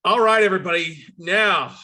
All right, everybody. Now,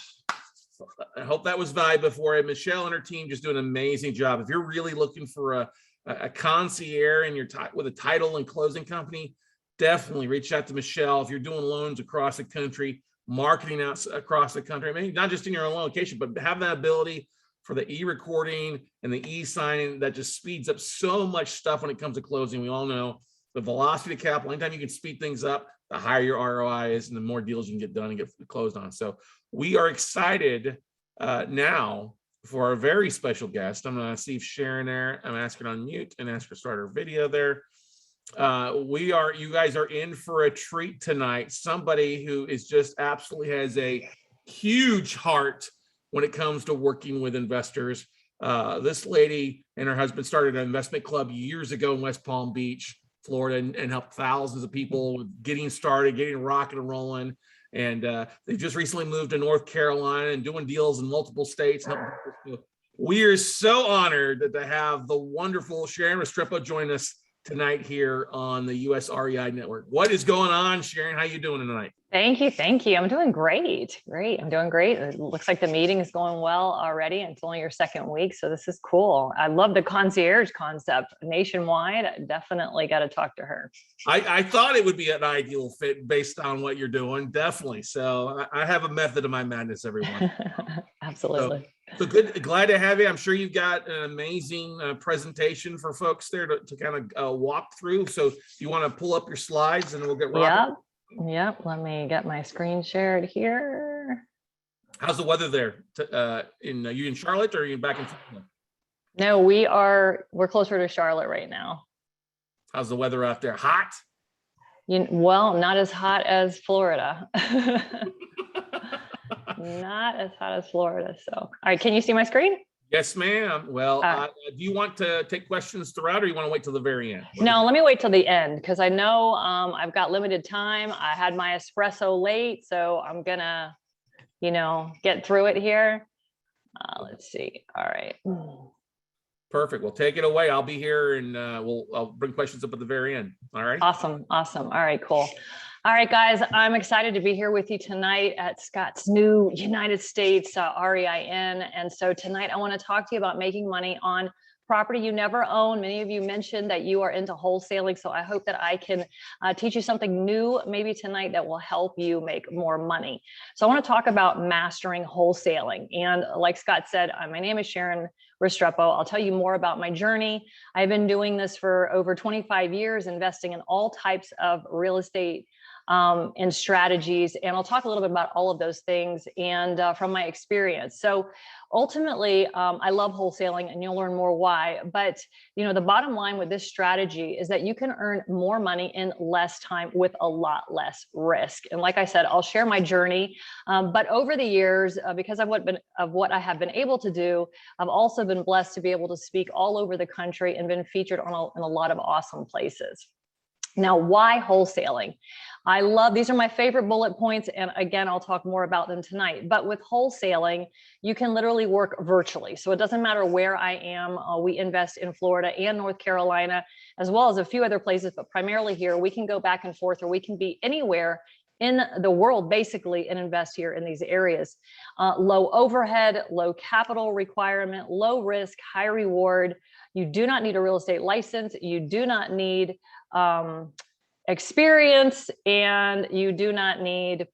I hope that was valuable for you. Michelle and her team just do an amazing job. If you're really looking for a concierge in your with a title and closing company, definitely reach out to Michelle. If you're doing loans across the country, marketing out across the country, I mean, not just in your own location, but have that ability for the e-recording and the e-signing that just speeds up so much stuff when it comes to closing. We all know the velocity of capital. Anytime you can speed things up, the higher your ROI is and the more deals you can get done and get closed on. So we are excited now for our very special guest. I'm going to see if Sharon there. I'm asking on mute and ask her to start her video there. You guys are in for a treat tonight. Somebody who is just absolutely has a huge heart when it comes to working with investors. This lady and her husband started an investment club years ago in West Palm Beach, Florida, and helped thousands of people getting started, getting rocking and rolling. And they just recently moved to North Carolina and doing deals in multiple states. We are so honored to have the wonderful Sharon Restrepo join us tonight here on the US REI Network. What is going on, Sharon? How you doing tonight? Thank you. Thank you. I'm doing great. I'm doing great. It looks like the meeting is going well already. It's only your second week, so this is cool. I love the concierge concept nationwide. I definitely got to talk to her. I thought it would be an ideal fit based on what you're doing. Definitely. So I have a method of my madness, everyone. Absolutely. So good. Glad to have you. I'm sure you've got an amazing presentation for folks there to kind of walk through. So you want to pull up your slides and we'll get rocking. Yep. Let me get my screen shared here. How's the weather there? Are you in Charlotte or are you back in Florida? No, we're closer to Charlotte right now. How's the weather out there? Hot? Well, not as hot as Florida. Not as hot as Florida. So, all right, can you see my screen? Yes, ma'am. Well, do you want to take questions throughout or you want to wait till the very end? No, let me wait till the end because I know I've got limited time. I had my espresso late, so I'm gonna, get through it here. Let's see. All right. Perfect. Well, take it away. I'll be here and I'll bring questions up at the very end. All right. Awesome. All right, cool. All right, guys, I'm excited to be here with you tonight at Scott's new United States REIN. And so tonight I want to talk to you about making money on property you never own. Many of you mentioned that you are into wholesaling. So I hope that I can teach you something new maybe tonight that will help you make more money. So I want to talk about mastering wholesaling. And like Scott said, my name is Sharon Restrepo. I'll tell you more about my journey. I've been doing this for over 25 years, investing in all types of real estate and strategies. And I'll talk a little bit about all of those things and from my experience. So ultimately, I love wholesaling and you'll learn more why. But, the bottom line with this strategy is that you can earn more money in less time with a lot less risk. And like I said, I'll share my journey. But over the years, because of what I have been able to do, I've also been blessed to be able to speak all over the country and been featured in a lot of awesome places. Now, why wholesaling? I love, these are my favorite bullet points. And again, I'll talk more about them tonight. But with wholesaling, you can literally work virtually. So it doesn't matter where I am. We invest in Florida and North Carolina, as well as a few other places, but primarily here, we can go back and forth, or we can be anywhere in the world basically and invest here in these areas. Low overhead, low capital requirement, low risk, high reward. You do not need a real estate license. You do not need experience, and you do not need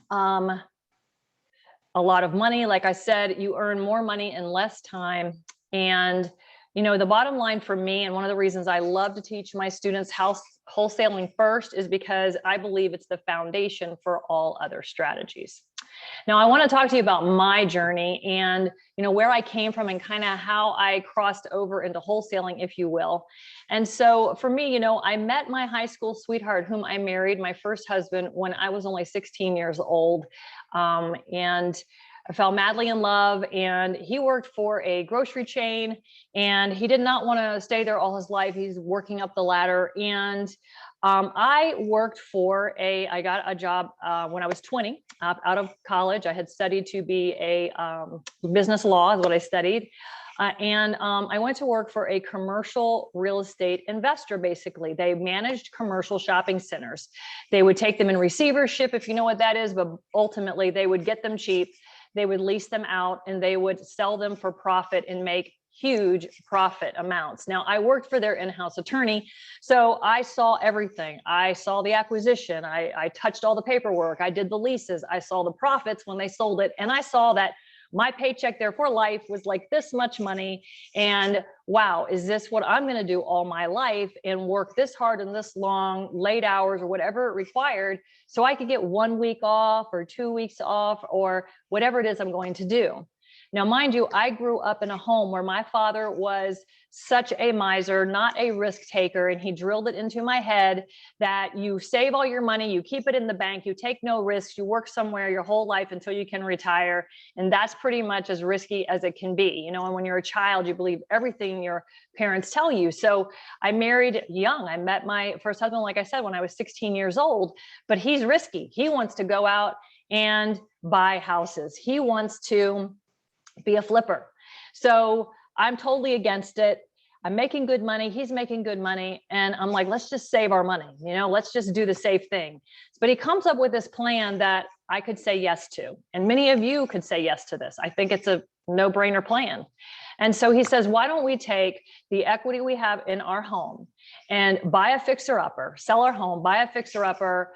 a lot of money. Like I said, you earn more money in less time. And the bottom line for me, and one of the reasons I love to teach my students wholesaling first, is because I believe it's the foundation for all other strategies. Now, I want to talk to you about my journey and, where I came from and kind of how I crossed over into wholesaling, if you will. And so for me, I met my high school sweetheart, whom I married, my first husband, when I was only 16 years old. And I fell madly in love, and he worked for a grocery chain, and he did not want to stay there all his life. He's working up the ladder. And I got a job when I was 20 out of college. I had studied to be a business law is what I studied. I went to work for a commercial real estate investor. Basically, they managed commercial shopping centers. They would take them in receivership, if you know what that is, but ultimately they would get them cheap. They would lease them out and they would sell them for profit and make huge profit amounts. Now, I worked for their in-house attorney, so I saw everything. I saw the acquisition. I touched all the paperwork. I did the leases. I saw the profits when they sold it. And I saw that my paycheck there for life was like this much money. And wow, is this what I'm going to do all my life and work this hard and this long, late hours or whatever it required so I could get 1 week off or 2 weeks off or whatever it is I'm going to do. Now, mind you, I grew up in a home where my father was such a miser, not a risk taker, and he drilled it into my head that you save all your money, you keep it in the bank, you take no risks, you work somewhere your whole life until you can retire, and that's pretty much as risky as it can be. You know, and when you're a child, you believe everything your parents tell you. So I married young. I met my first husband, like I said, when I was 16 years old, but he's risky. He wants to go out and buy houses. He wants to be a flipper. So I'm totally against it. I'm making good money. He's making good money. And I'm like, let's just save our money. You know, let's just do the safe thing. But he comes up with this plan that I could say yes to. And many of you could say yes to this. I think it's a no-brainer plan. And so he says, why don't we take the equity we have in our home and buy a fixer-upper, sell our home, buy a fixer-upper,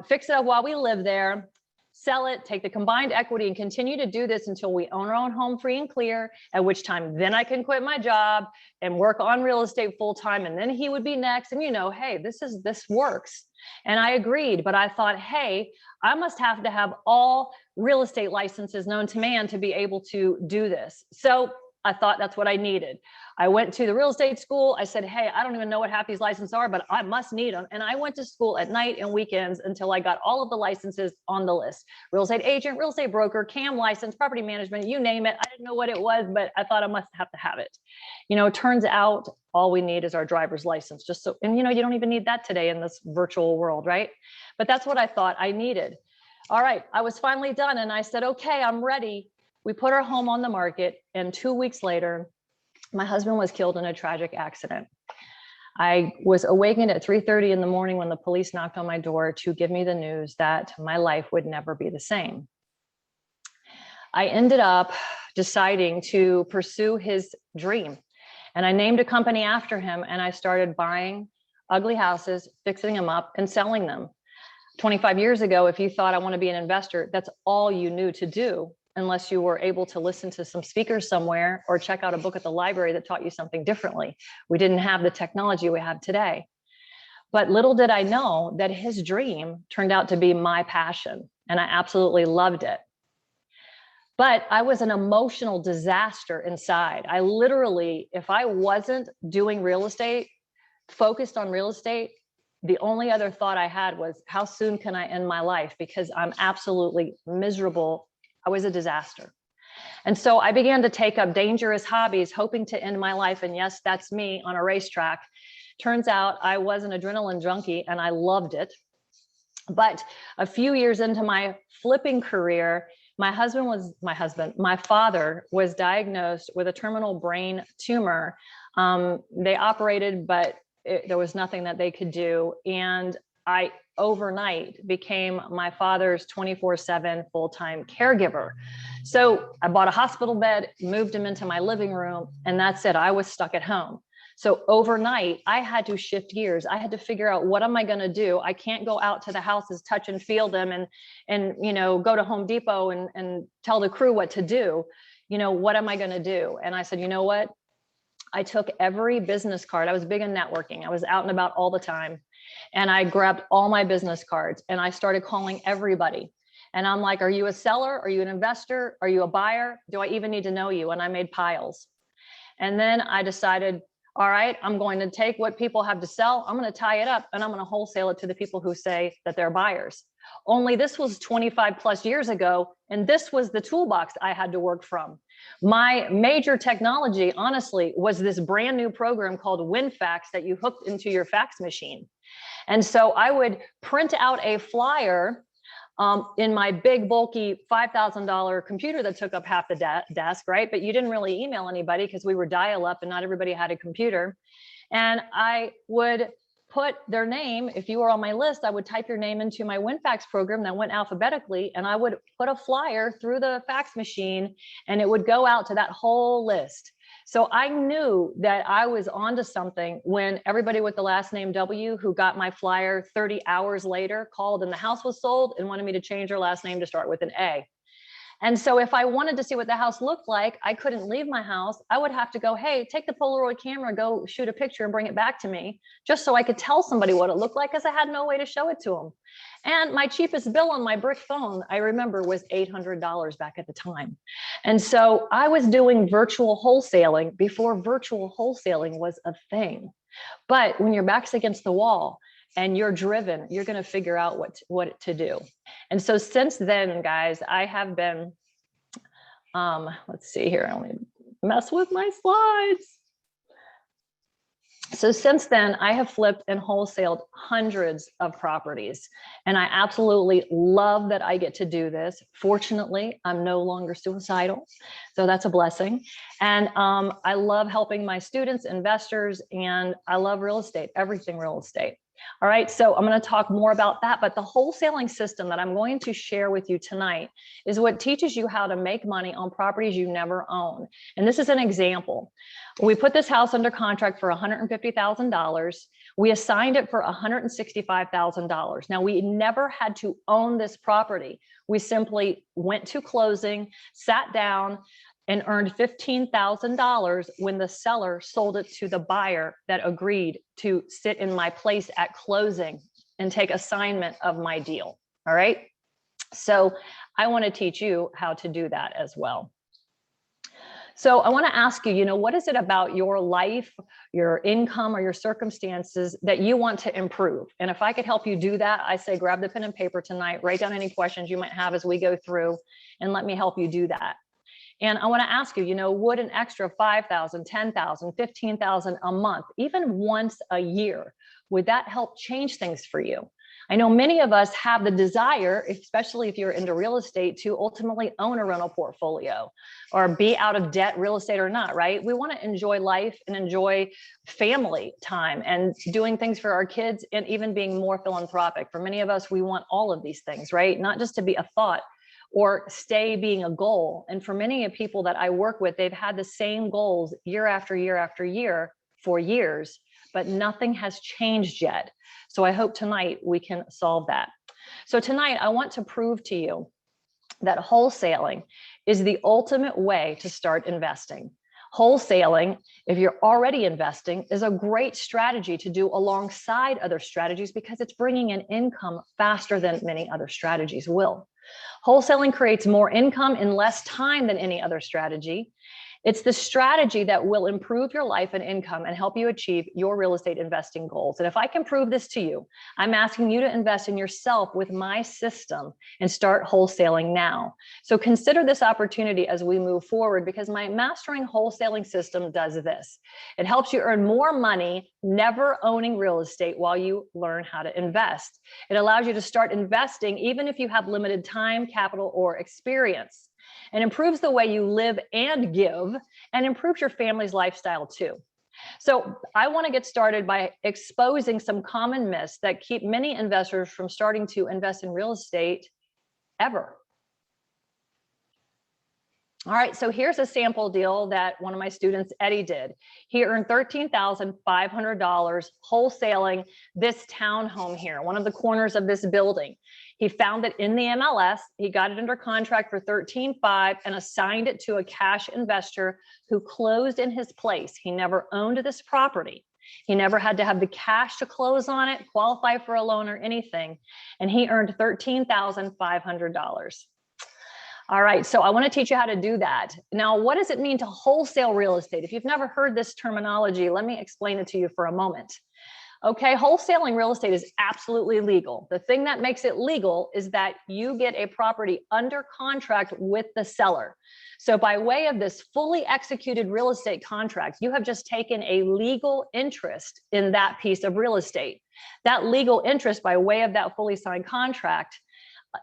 fix it up while we live there, sell it, take the combined equity and continue to do this until we own our own home free and clear, at which time then I can quit my job and work on real estate full time. And then he would be next. And you know, hey, this works. And I agreed, but I thought, hey, I must have to have all real estate licenses known to man to be able to do this. So I thought that's what I needed. I went to the real estate school. I said, hey, I don't even know what half these licenses are, but I must need them. And I went to school at night and weekends until I got all of the licenses on the list. Real estate agent, real estate broker, CAM license, property management, you name it. I didn't know what it was, but I thought I must have to have it. You know, it turns out all we need is our driver's license. Just so, and you know, you don't even need that today in this virtual world, right? But that's what I thought I needed. All right, I was finally done. And I said, okay, I'm ready. We put our home on the market, and 2 weeks later, my husband was killed in a tragic accident. I was awakened at 3:30 in the morning when the police knocked on my door to give me the news that my life would never be the same. I ended up deciding to pursue his dream, and I named a company after him, and I started buying ugly houses, fixing them up, and selling them. 25 years ago, if you thought I want to be an investor, that's all you knew to do, unless you were able to listen to some speakers somewhere or check out a book at the library that taught you something differently. We didn't have the technology we have today. But little did I know that his dream turned out to be my passion, and I absolutely loved it. But I was an emotional disaster inside. I literally, if I wasn't doing real estate, focused on real estate, the only other thought I had was, how soon can I end my life? Because I'm absolutely miserable. I was a disaster. And so I began to take up dangerous hobbies, hoping to end my life. And yes, that's me on a racetrack. Turns out I was an adrenaline junkie and I loved it. But a few years into my flipping career, my father was diagnosed with a terminal brain tumor. They operated, but there was nothing that they could do. And I overnight became my father's 24/7 full-time caregiver. So I bought a hospital bed, moved him into my living room, and that's it. I was stuck at home. So overnight, I had to shift gears. I had to figure out, what am I going to do? I can't go out to the houses, touch and feel them, and you know, go to Home Depot and tell the crew what to do. You know, what am I going to do? And I said, you know what? I took every business card. I was big in networking. I was out and about all the time. And I grabbed all my business cards and I started calling everybody. And I'm like, are you a seller? Are you an investor? Are you a buyer? Do I even need to know you? And I made piles. And then I decided, all right, I'm going to take what people have to sell. I'm going to tie it up and I'm going to wholesale it to the people who say that they're buyers. Only this was 25 plus years ago. And this was the toolbox I had to work from. My major technology, honestly, was this brand new program called WinFax that you hooked into your fax machine. And so I would print out a flyer in my big bulky $5,000 computer that took up half the desk, right? But you didn't really email anybody because we were dial up and not everybody had a computer. And I would put their name. If you were on my list, I would type your name into my WinFax program that went alphabetically, and I would put a flyer through the fax machine and it would go out to that whole list. So I knew that I was onto something when everybody with the last name W who got my flyer 30 hours later called and the house was sold and wanted me to change their last name to start with an A. And so if I wanted to see what the house looked like, I couldn't leave my house. I would have to go, hey, take the Polaroid camera, go shoot a picture and bring it back to me, just so I could tell somebody what it looked like, because I had no way to show it to them. And my cheapest bill on my brick phone, I remember, was $800 back at the time. And so I was doing virtual wholesaling before virtual wholesaling was a thing. But when your back's against the wall and you're driven, you're going to figure out what to do. And so since then, guys, I have been, let's see here, I only mess with my slides. So since then, I have flipped and wholesaled hundreds of properties, and I absolutely love that I get to do this. Fortunately, I'm no longer suicidal, so that's a blessing. And I love helping my students, investors, and I love real estate, everything real estate. All right, so I'm going to talk more about that, but the wholesaling system that I'm going to share with you tonight is what teaches you how to make money on properties you never own. And this is an example. We put this house under contract for $150,000. We assigned it for $165,000. Now, we never had to own this property. We simply went to closing, sat down, and earned $15,000 when the seller sold it to the buyer that agreed to sit in my place at closing and take assignment of my deal. All right. So I want to teach you how to do that as well. So I want to ask you, what is it about your life, your income, or your circumstances that you want to improve? And if I could help you do that, I say grab the pen and paper tonight, write down any questions you might have as we go through, and let me help you do that. And I want to ask you, would an extra $5,000, $10,000, $15,000 a month, even once a year, would that help change things for you? I know many of us have the desire, especially if you're into real estate, to ultimately own a rental portfolio or be out of debt, real estate or not, right? We want to enjoy life and enjoy family time and doing things for our kids and even being more philanthropic. For many of us, we want all of these things, right? Not just to be a thought or stay being a goal. And for many of people that I work with, they've had the same goals year after year after year for years, but nothing has changed yet. So I hope tonight we can solve that. So tonight I want to prove to you that wholesaling is the ultimate way to start investing. Wholesaling, if you're already investing, is a great strategy to do alongside other strategies because it's bringing in income faster than many other strategies will. Wholesaling creates more income in less time than any other strategy. It's the strategy that will improve your life and income and help you achieve your real estate investing goals. And if I can prove this to you, I'm asking you to invest in yourself with my system and start wholesaling now. So consider this opportunity as we move forward, because my mastering wholesaling system does this. It helps you earn more money, never owning real estate while you learn how to invest. It allows you to start investing even if you have limited time, capital, or experience. And improves the way you live and give, and improves your family's lifestyle too. So I want to get started by exposing some common myths that keep many investors from starting to invest in real estate ever. All right, so here's a sample deal that one of my students, Eddie, did. He earned $13,500 wholesaling this townhome here, one of the corners of this building. He found it in the MLS. He got it under contract for $13,500 and assigned it to a cash investor who closed in his place. He never owned this property. He never had to have the cash to close on it, qualify for a loan or anything. And he earned $13,500. All right, so I want to teach you how to do that. Now, what does it mean to wholesale real estate? If you've never heard this terminology, let me explain it to you for a moment. Okay, wholesaling real estate is absolutely legal. The thing that makes it legal is that you get a property under contract with the seller. So by way of this fully executed real estate contract, you have just taken a legal interest in that piece of real estate. That legal interest by way of that fully signed contract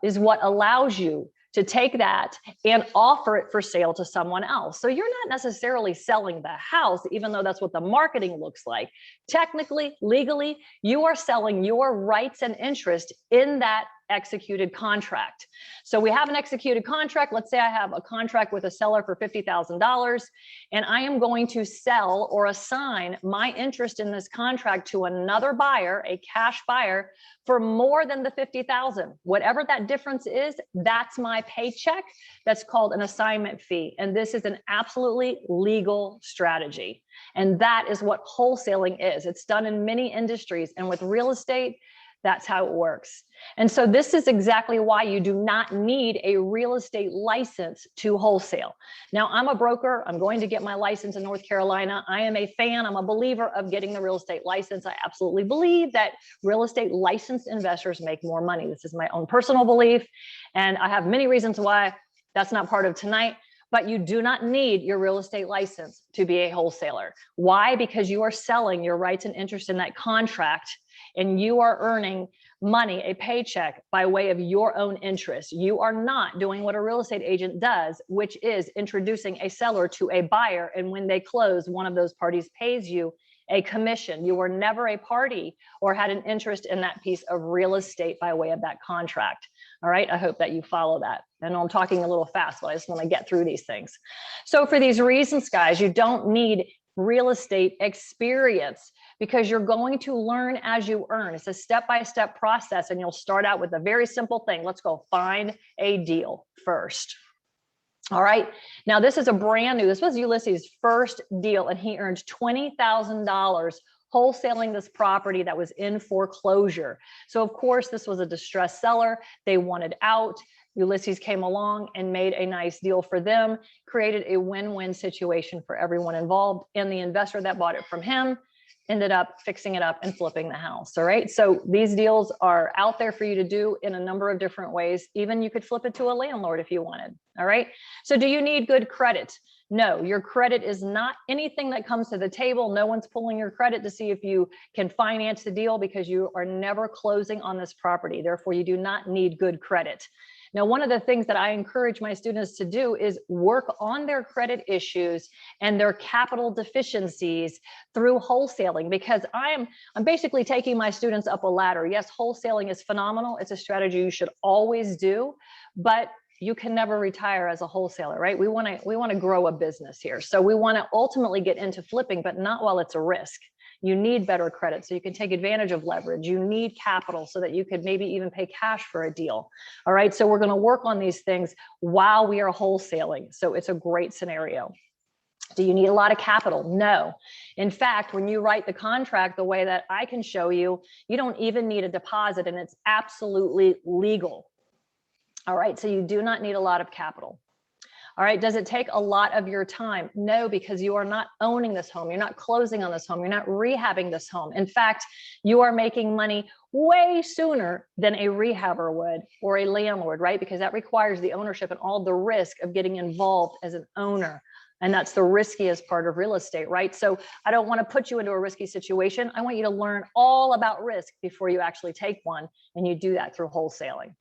is what allows you to take that and offer it for sale to someone else. So you're not necessarily selling the house, even though that's what the marketing looks like. Technically, legally, you are selling your rights and interest in that executed contract. So we have an executed contract. Let's say I have a contract with a seller for $50,000, and I am going to sell or assign my interest in this contract to another buyer, a cash buyer, for more than the $50,000. Whatever that difference is, that's my paycheck. That's called an assignment fee. And this is an absolutely legal strategy. And that is what wholesaling is. It's done in many industries, and with real estate, that's how it works. And so this is exactly why you do not need a real estate license to wholesale. Now, I'm a broker. I'm going to get my license in North Carolina. I am a fan. I'm a believer of getting the real estate license. I absolutely believe that real estate licensed investors make more money. This is my own personal belief. And I have many reasons why that's not part of tonight. But you do not need your real estate license to be a wholesaler. Why? Because you are selling your rights and interest in that contract, and you are earning money, a paycheck, by way of your own interest. You are not doing what a real estate agent does, which is introducing a seller to a buyer. And when they close, one of those parties pays you a commission. You were never a party or had an interest in that piece of real estate by way of that contract. All right, I hope that you follow that. I know I'm talking a little fast, but I just want to get through these things. So for these reasons, guys, you don't need real estate experience, because you're going to learn as you earn. It's a step-by-step process, and you'll start out with a very simple thing. Let's go find a deal first. All right, now this is a brand new, this was Ulysses' first deal, and he earned $20,000 wholesaling this property that was in foreclosure. So of course, this was a distressed seller. They wanted out. Ulysses came along and made a nice deal for them, created a win-win situation for everyone involved, and the investor that bought it from him ended up fixing it up and flipping the house. All right, so these deals are out there for you to do in a number of different ways. Even you could flip it to a landlord if you wanted. All right, so do you need good credit? No, your credit is not anything that comes to the table. No one's pulling your credit to see if you can finance the deal, because you are never closing on this property. Therefore, you do not need good credit. Now, one of the things that I encourage my students to do is work on their credit issues and their capital deficiencies through wholesaling, because I'm basically taking my students up a ladder. Yes, wholesaling is phenomenal. It's a strategy you should always do, but you can never retire as a wholesaler, right? We want to grow a business here. So we want to ultimately get into flipping, but not while it's a risk. You need better credit so you can take advantage of leverage. You need capital so that you could maybe even pay cash for a deal. All right, so we're going to work on these things while we are wholesaling. So it's a great scenario. Do you need a lot of capital? No. In fact, when you write the contract the way that I can show you, you don't even need a deposit, and it's absolutely legal. All right, so you do not need a lot of capital. All right, does it take a lot of your time? No, because you are not owning this home. You're not closing on this home. You're not rehabbing this home. In fact, you are making money way sooner than a rehabber would or a landlord, right? Because that requires the ownership and all the risk of getting involved as an owner. And that's the riskiest part of real estate, right? So I don't want to put you into a risky situation. I want you to learn all about risk before you actually take one. And you do that through wholesaling,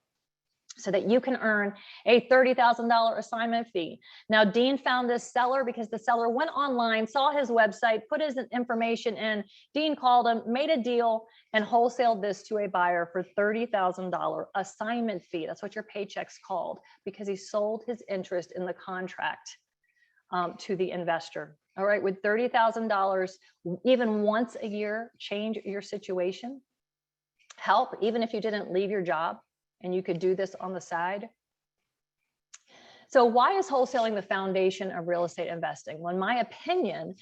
so that you can earn a $30,000 assignment fee. Now, Dean found this seller because the seller went online, saw his website, put his information in. Dean called him, made a deal, and wholesaled this to a buyer for $30,000 assignment fee. That's what your paycheck's called, because he sold his interest in the contract to the investor. All right, with $30,000, even once a year, change your situation, help, even if you didn't leave your job, and you could do this on the side. So why is wholesaling the foundation of real estate investing? Well, in my opinion,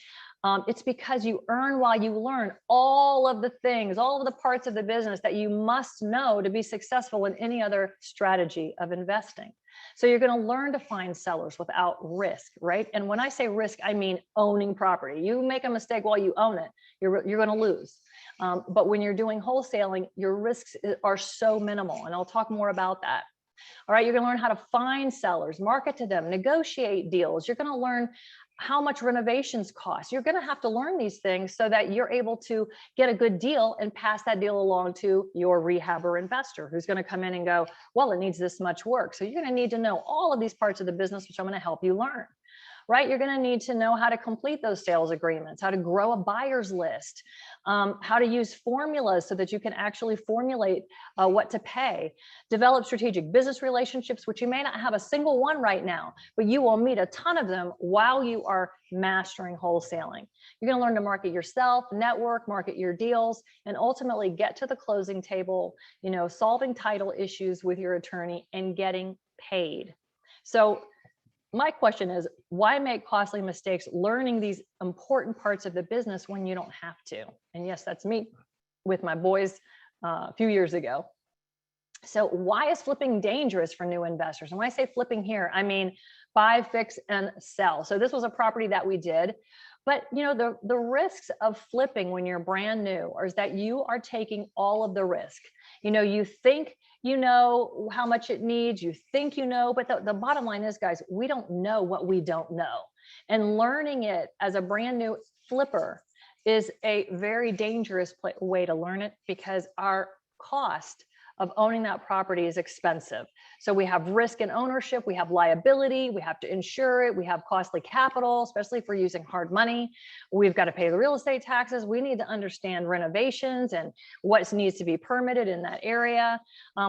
it's because you earn while you learn all of the things, all of the parts of the business that you must know to be successful in any other strategy of investing. So you're going to learn to find sellers without risk, right? And when I say risk, I mean owning property. You make a mistake while you own it, you're going to lose. But when you're doing wholesaling, your risks are so minimal, and I'll talk more about that. All right, you're going to learn how to find sellers, market to them, negotiate deals. You're going to learn how much renovations cost. You're going to have to learn these things so that you're able to get a good deal and pass that deal along to your rehab or investor who's going to come in and go, well, it needs this much work. So you're going to need to know all of these parts of the business, which I'm going to help you learn. Right? You're going to need to know how to complete those sales agreements, how to grow a buyer's list, how to use formulas so that you can actually formulate what to pay, develop strategic business relationships, which you may not have a single one right now, but you will meet a ton of them while you are mastering wholesaling. You're going to learn to market yourself, network, market your deals, and ultimately get to the closing table, solving title issues with your attorney and getting paid. So my question is, why make costly mistakes learning these important parts of the business when you don't have to? And yes, that's me with my boys a few years ago. So why is flipping dangerous for new investors? And when I say flipping here, I mean buy, fix, and sell. So this was a property that we did. But the risks of flipping when you're brand new is that you are taking all of the risk. You think you know how much it needs, you think but the bottom line is, guys, we don't know what we don't know. And learning it as a brand new flipper is a very dangerous way to learn it, because our cost of owning that property is expensive. So we have risk in ownership, we have liability, we have to insure it, we have costly capital, especially if we're using hard money. We've got to pay the real estate taxes. We need to understand renovations and what needs to be permitted in that area.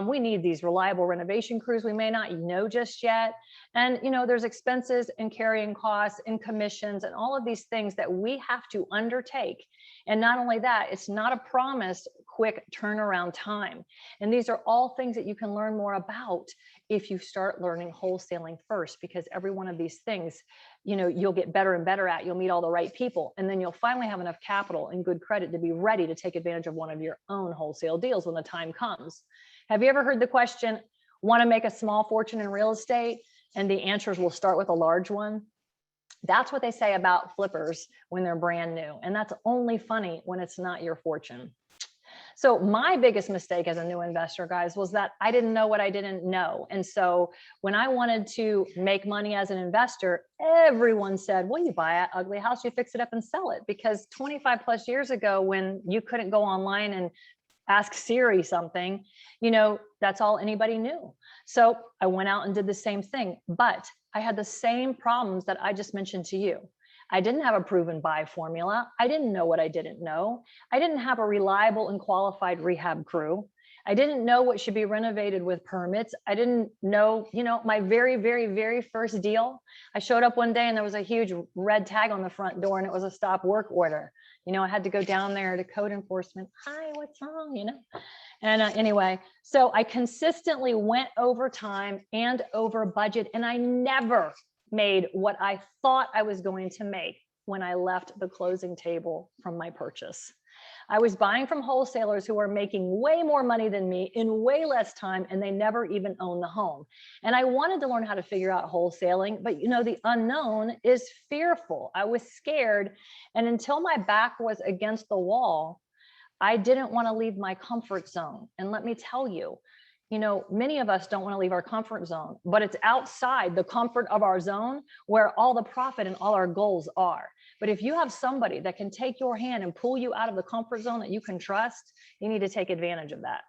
We need these reliable renovation crews we may not know just yet. And there's expenses and carrying costs and commissions and all of these things that we have to undertake. And not only that, it's not a promised quick turnaround time. And these are all things that you can learn more about if you start learning wholesaling first, because every one of these things, you'll get better and better at, you'll meet all the right people, and then you'll finally have enough capital and good credit to be ready to take advantage of one of your own wholesale deals when the time comes. Have you ever heard the question, want to make a small fortune in real estate? And the answers will start with a large one. That's what they say about flippers when they're brand new. And that's only funny when it's not your fortune. So my biggest mistake as a new investor, guys, was that I didn't know what I didn't know. And so when I wanted to make money as an investor, everyone said, well, you buy an ugly house, you fix it up and sell it. Because 25 plus years ago, when you couldn't go online and ask Siri something, that's all anybody knew. So I went out and did the same thing, but I had the same problems that I just mentioned to you. I didn't have a proven buy formula. I didn't know what I didn't know. I didn't have a reliable and qualified rehab crew. I didn't know what should be renovated with permits. I didn't know, my very, very, very first deal. I showed up one day and there was a huge red tag on the front door and it was a stop work order. I had to go down there to code enforcement. Hi, what's wrong? And anyway, so I consistently went over time and over budget, and I never made what I thought I was going to make when I left the closing table from my purchase. I was buying from wholesalers who are making way more money than me in way less time, and they never even own the home. And I wanted to learn how to figure out wholesaling, but the unknown is fearful. I was scared. And until my back was against the wall, I didn't want to leave my comfort zone. And let me tell you, many of us don't want to leave our comfort zone, but it's outside the comfort of our zone where all the profit and all our goals are. But if you have somebody that can take your hand and pull you out of the comfort zone that you can trust, you need to take advantage of that.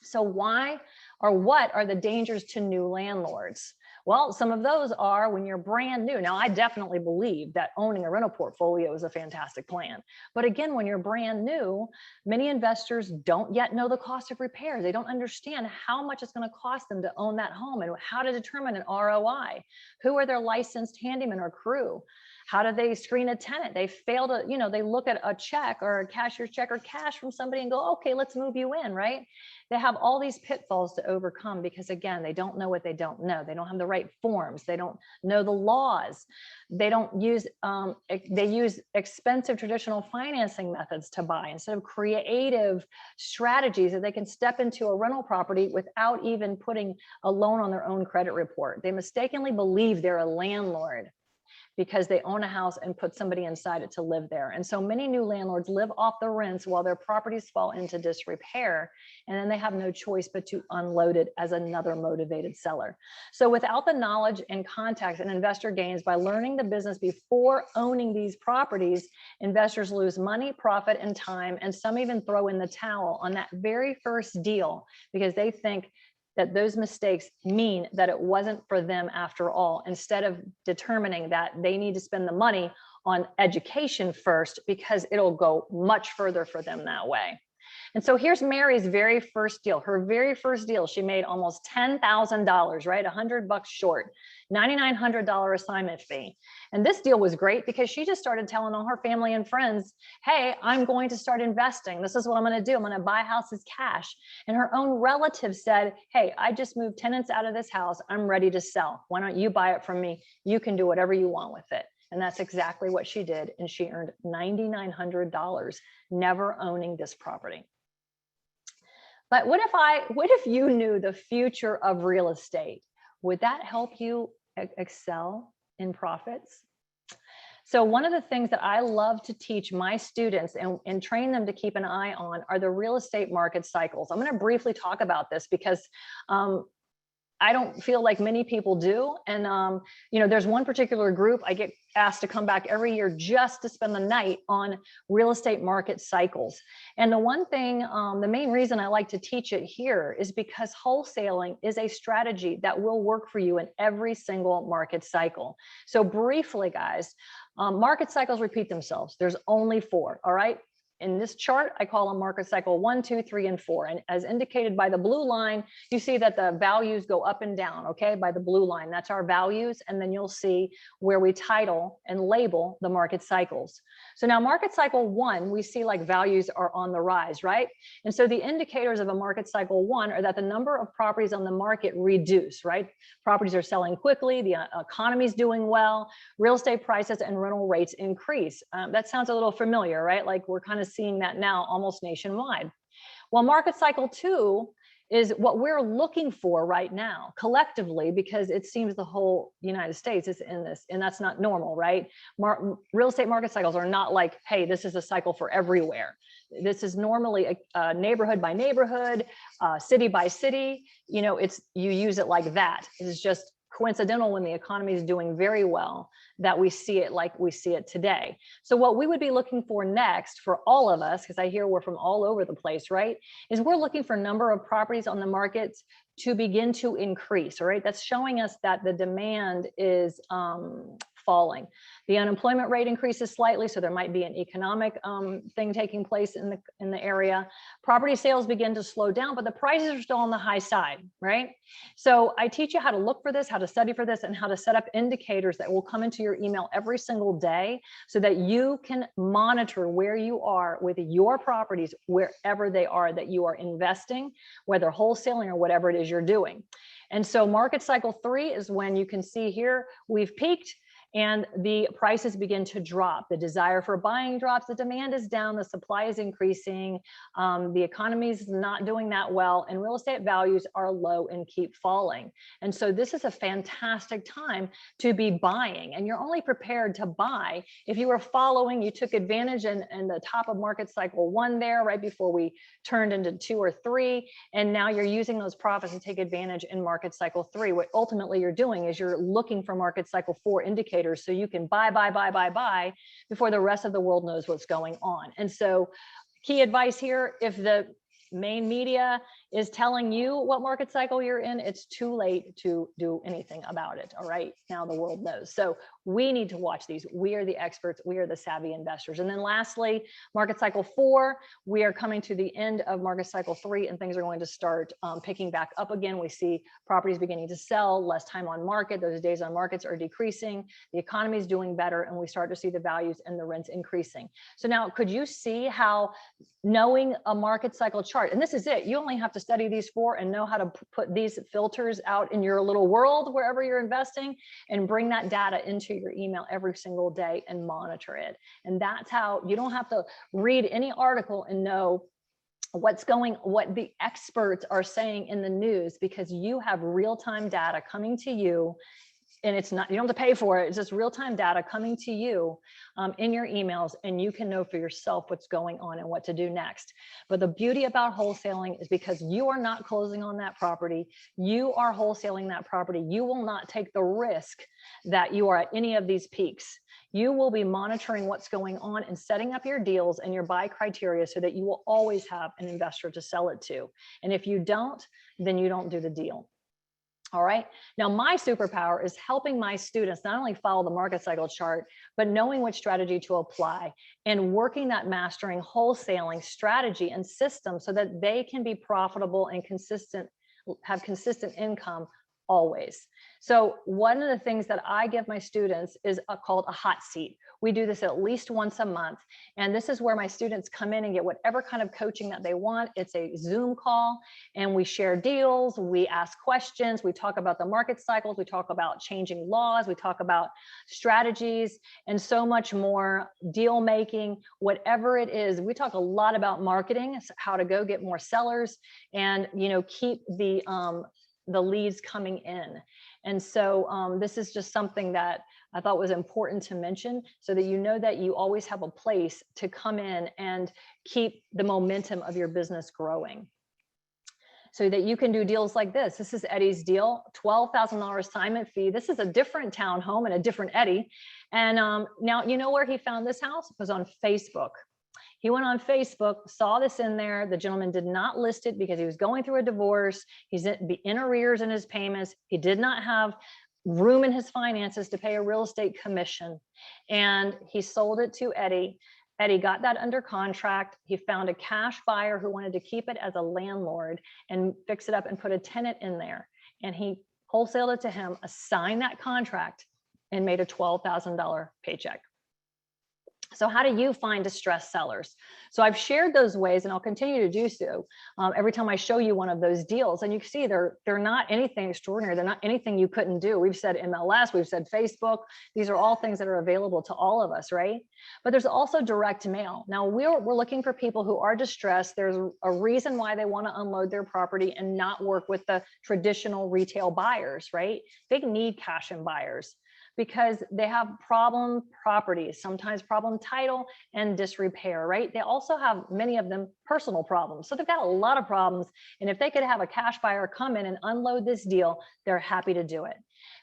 So why or what are the dangers to new landlords? Well, some of those are when you're brand new. Now, I definitely believe that owning a rental portfolio is a fantastic plan. But again, when you're brand new, many investors don't yet know the cost of repairs. They don't understand how much it's going to cost them to own that home and how to determine an ROI. Who are their licensed handyman or crew? How do they screen a tenant? They fail to, they look at a check or a cashier's check or cash from somebody and go, okay, let's move you in, right? They have all these pitfalls to overcome because, again, they don't know what they don't know. They don't have the right forms. They don't know the laws. They don't use, they use expensive traditional financing methods to buy instead of creative strategies that they can step into a rental property without even putting a loan on their own credit report. They mistakenly believe they're a landlord. because they own a house and put somebody inside it to live there. And so many new landlords live off the rents while their properties fall into disrepair, and then they have no choice but to unload it as another motivated seller. So without the knowledge and context, an investor gains by learning the business before owning these properties. Investors lose money, profit, and time, and some even throw in the towel on that very first deal because they think that those mistakes mean that it wasn't for them after all, instead of determining that they need to spend the money on education first because it'll go much further for them that way. And so here's Mary's very first deal. Her very first deal, she made almost $10,000, right? $100 short, $9,900 assignment fee. And this deal was great because she just started telling all her family and friends, hey, I'm going to start investing. This is what I'm going to do. I'm going to buy houses cash. And her own relatives said, hey, I just moved tenants out of this house. I'm ready to sell. Why don't you buy it from me? You can do whatever you want with it. And that's exactly what she did. And she earned $9,900 never owning this property. But what if you knew the future of real estate? Would that help you excel in profits? So one of the things that I love to teach my students and train them to keep an eye on are the real estate market cycles. I'm going to briefly talk about this because I don't feel like many people do. And, there's one particular group I get asked to come back every year just to spend the night on real estate market cycles. And the one thing, the main reason I like to teach it here is because wholesaling is a strategy that will work for you in every single market cycle. So briefly, guys, market cycles repeat themselves. There's only 4, all right? In this chart, I call them market cycle 1, 2, 3, and 4. And as indicated by the blue line, you see that the values go up and down, okay, by the blue line. That's our values. And then you'll see where we title and label the market cycles. So now market cycle 1, we see like values are on the rise, right? And so the indicators of a market cycle 1 are that the number of properties on the market reduce, right? Properties are selling quickly, the economy is doing well, real estate prices and rental rates increase. That sounds a little familiar, right? Like we're kind of seeing that now almost nationwide. Well, market cycle 2 is what we're looking for right now collectively, because it seems the whole United States is in this, and that's not normal, right? Real estate market cycles are not like, hey, this is a cycle for everywhere. This is normally a neighborhood by neighborhood, city by city. You use it like that. It is just coincidental when the economy is doing very well that we see it like we see it today. So what we would be looking for next for all of us, because I hear we're from all over the place, right, is we're looking for number of properties on the market to begin to increase, all right? That's showing us that the demand is falling. The unemployment rate increases slightly, so there might be an economic thing taking place in the area. Property sales begin to slow down, but the prices are still on the high side, right? So I teach you how to look for this, how to study for this, and how to set up indicators that will come into your email every single day so that you can monitor where you are with your properties, wherever they are that you are investing, whether wholesaling or whatever it is you're doing. And so market cycle 3 is when you can see here, we've peaked and the prices begin to drop. The desire for buying drops, the demand is down, the supply is increasing, the economy is not doing that well, and real estate values are low and keep falling. And so this is a fantastic time to be buying, and you're only prepared to buy if you were following, you took advantage in the top of market cycle 1 there, right before we turned into 2 or 3, and now you're using those profits to take advantage in market cycle 3. What ultimately you're doing is you're looking for market cycle 4 indicators so you can buy before the rest of the world knows what's going on. And so key advice here, if the main media is telling you what market cycle you're in, it's too late to do anything about it. All right, now the world knows. So we need to watch these. We are the experts. We are the savvy investors. And then lastly, market cycle 4, we are coming to the end of market cycle 3, and things are going to start picking back up again. We see properties beginning to sell, less time on market. Those days on markets are decreasing. The economy is doing better, and we start to see the values and the rents increasing. So now, could you see how knowing a market cycle chart, and this is it, you only have to study these 4 and know how to put these filters out in your little world wherever you're investing, and bring that data into your email every single day and monitor it. And that's how you don't have to read any article and know what the experts are saying in the news, because you have real-time data coming to you and it's not, you don't have to pay for it. It's just real-time data coming to you in your emails, and you can know for yourself what's going on and what to do next. But the beauty about wholesaling is because you are not closing on that property, you are wholesaling that property. You will not take the risk that you are at any of these peaks. You will be monitoring what's going on and setting up your deals and your buy criteria so that you will always have an investor to sell it to. And if you don't, then you don't do the deal. All right. Now, my superpower is helping my students not only follow the market cycle chart, but knowing which strategy to apply and working that mastering wholesaling strategy and system so that they can be profitable and consistent, have consistent income always. So one of the things that I give my students is called a hot seat. We do this at least once a month. And this is where my students come in and get whatever kind of coaching that they want. It's a Zoom call, and we share deals. We ask questions. We talk about the market cycles. We talk about changing laws. We talk about strategies and so much more, deal making, whatever it is. We talk a lot about marketing, how to go get more sellers and, you know, keep the leads coming in. And so this is just something that I thought was important to mention so that you know that you always have a place to come in and keep the momentum of your business growing. So that you can do deals like this. This is Eddie's deal, $12,000 assignment fee. This is a different townhome and a different Eddie. And now, you know where he found this house? It was on Facebook. He went on Facebook, saw this in there. The gentleman did not list it because he was going through a divorce. He's in arrears in his payments. He did not have room in his finances to pay a real estate commission. And he sold it to Eddie. Eddie got that under contract. He found a cash buyer who wanted to keep it as a landlord and fix it up and put a tenant in there. And he wholesaled it to him, assigned that contract, and made a $12,000 paycheck. So how do you find distressed sellers? So I've shared those ways, and I'll continue to do so every time I show you one of those deals. And you can see they're not anything extraordinary. They're not anything you couldn't do. We've said MLS, we've said Facebook. These are all things that are available to all of us, right? But there's also direct mail. Now we're looking for people who are distressed. There's a reason why they want to unload their property and not work with the traditional retail buyers, right? They need cash in buyers, because they have problem properties, sometimes problem title and disrepair, right? They also have, many of them, personal problems. So they've got a lot of problems. And if they could have a cash buyer come in and unload this deal, they're happy to do it.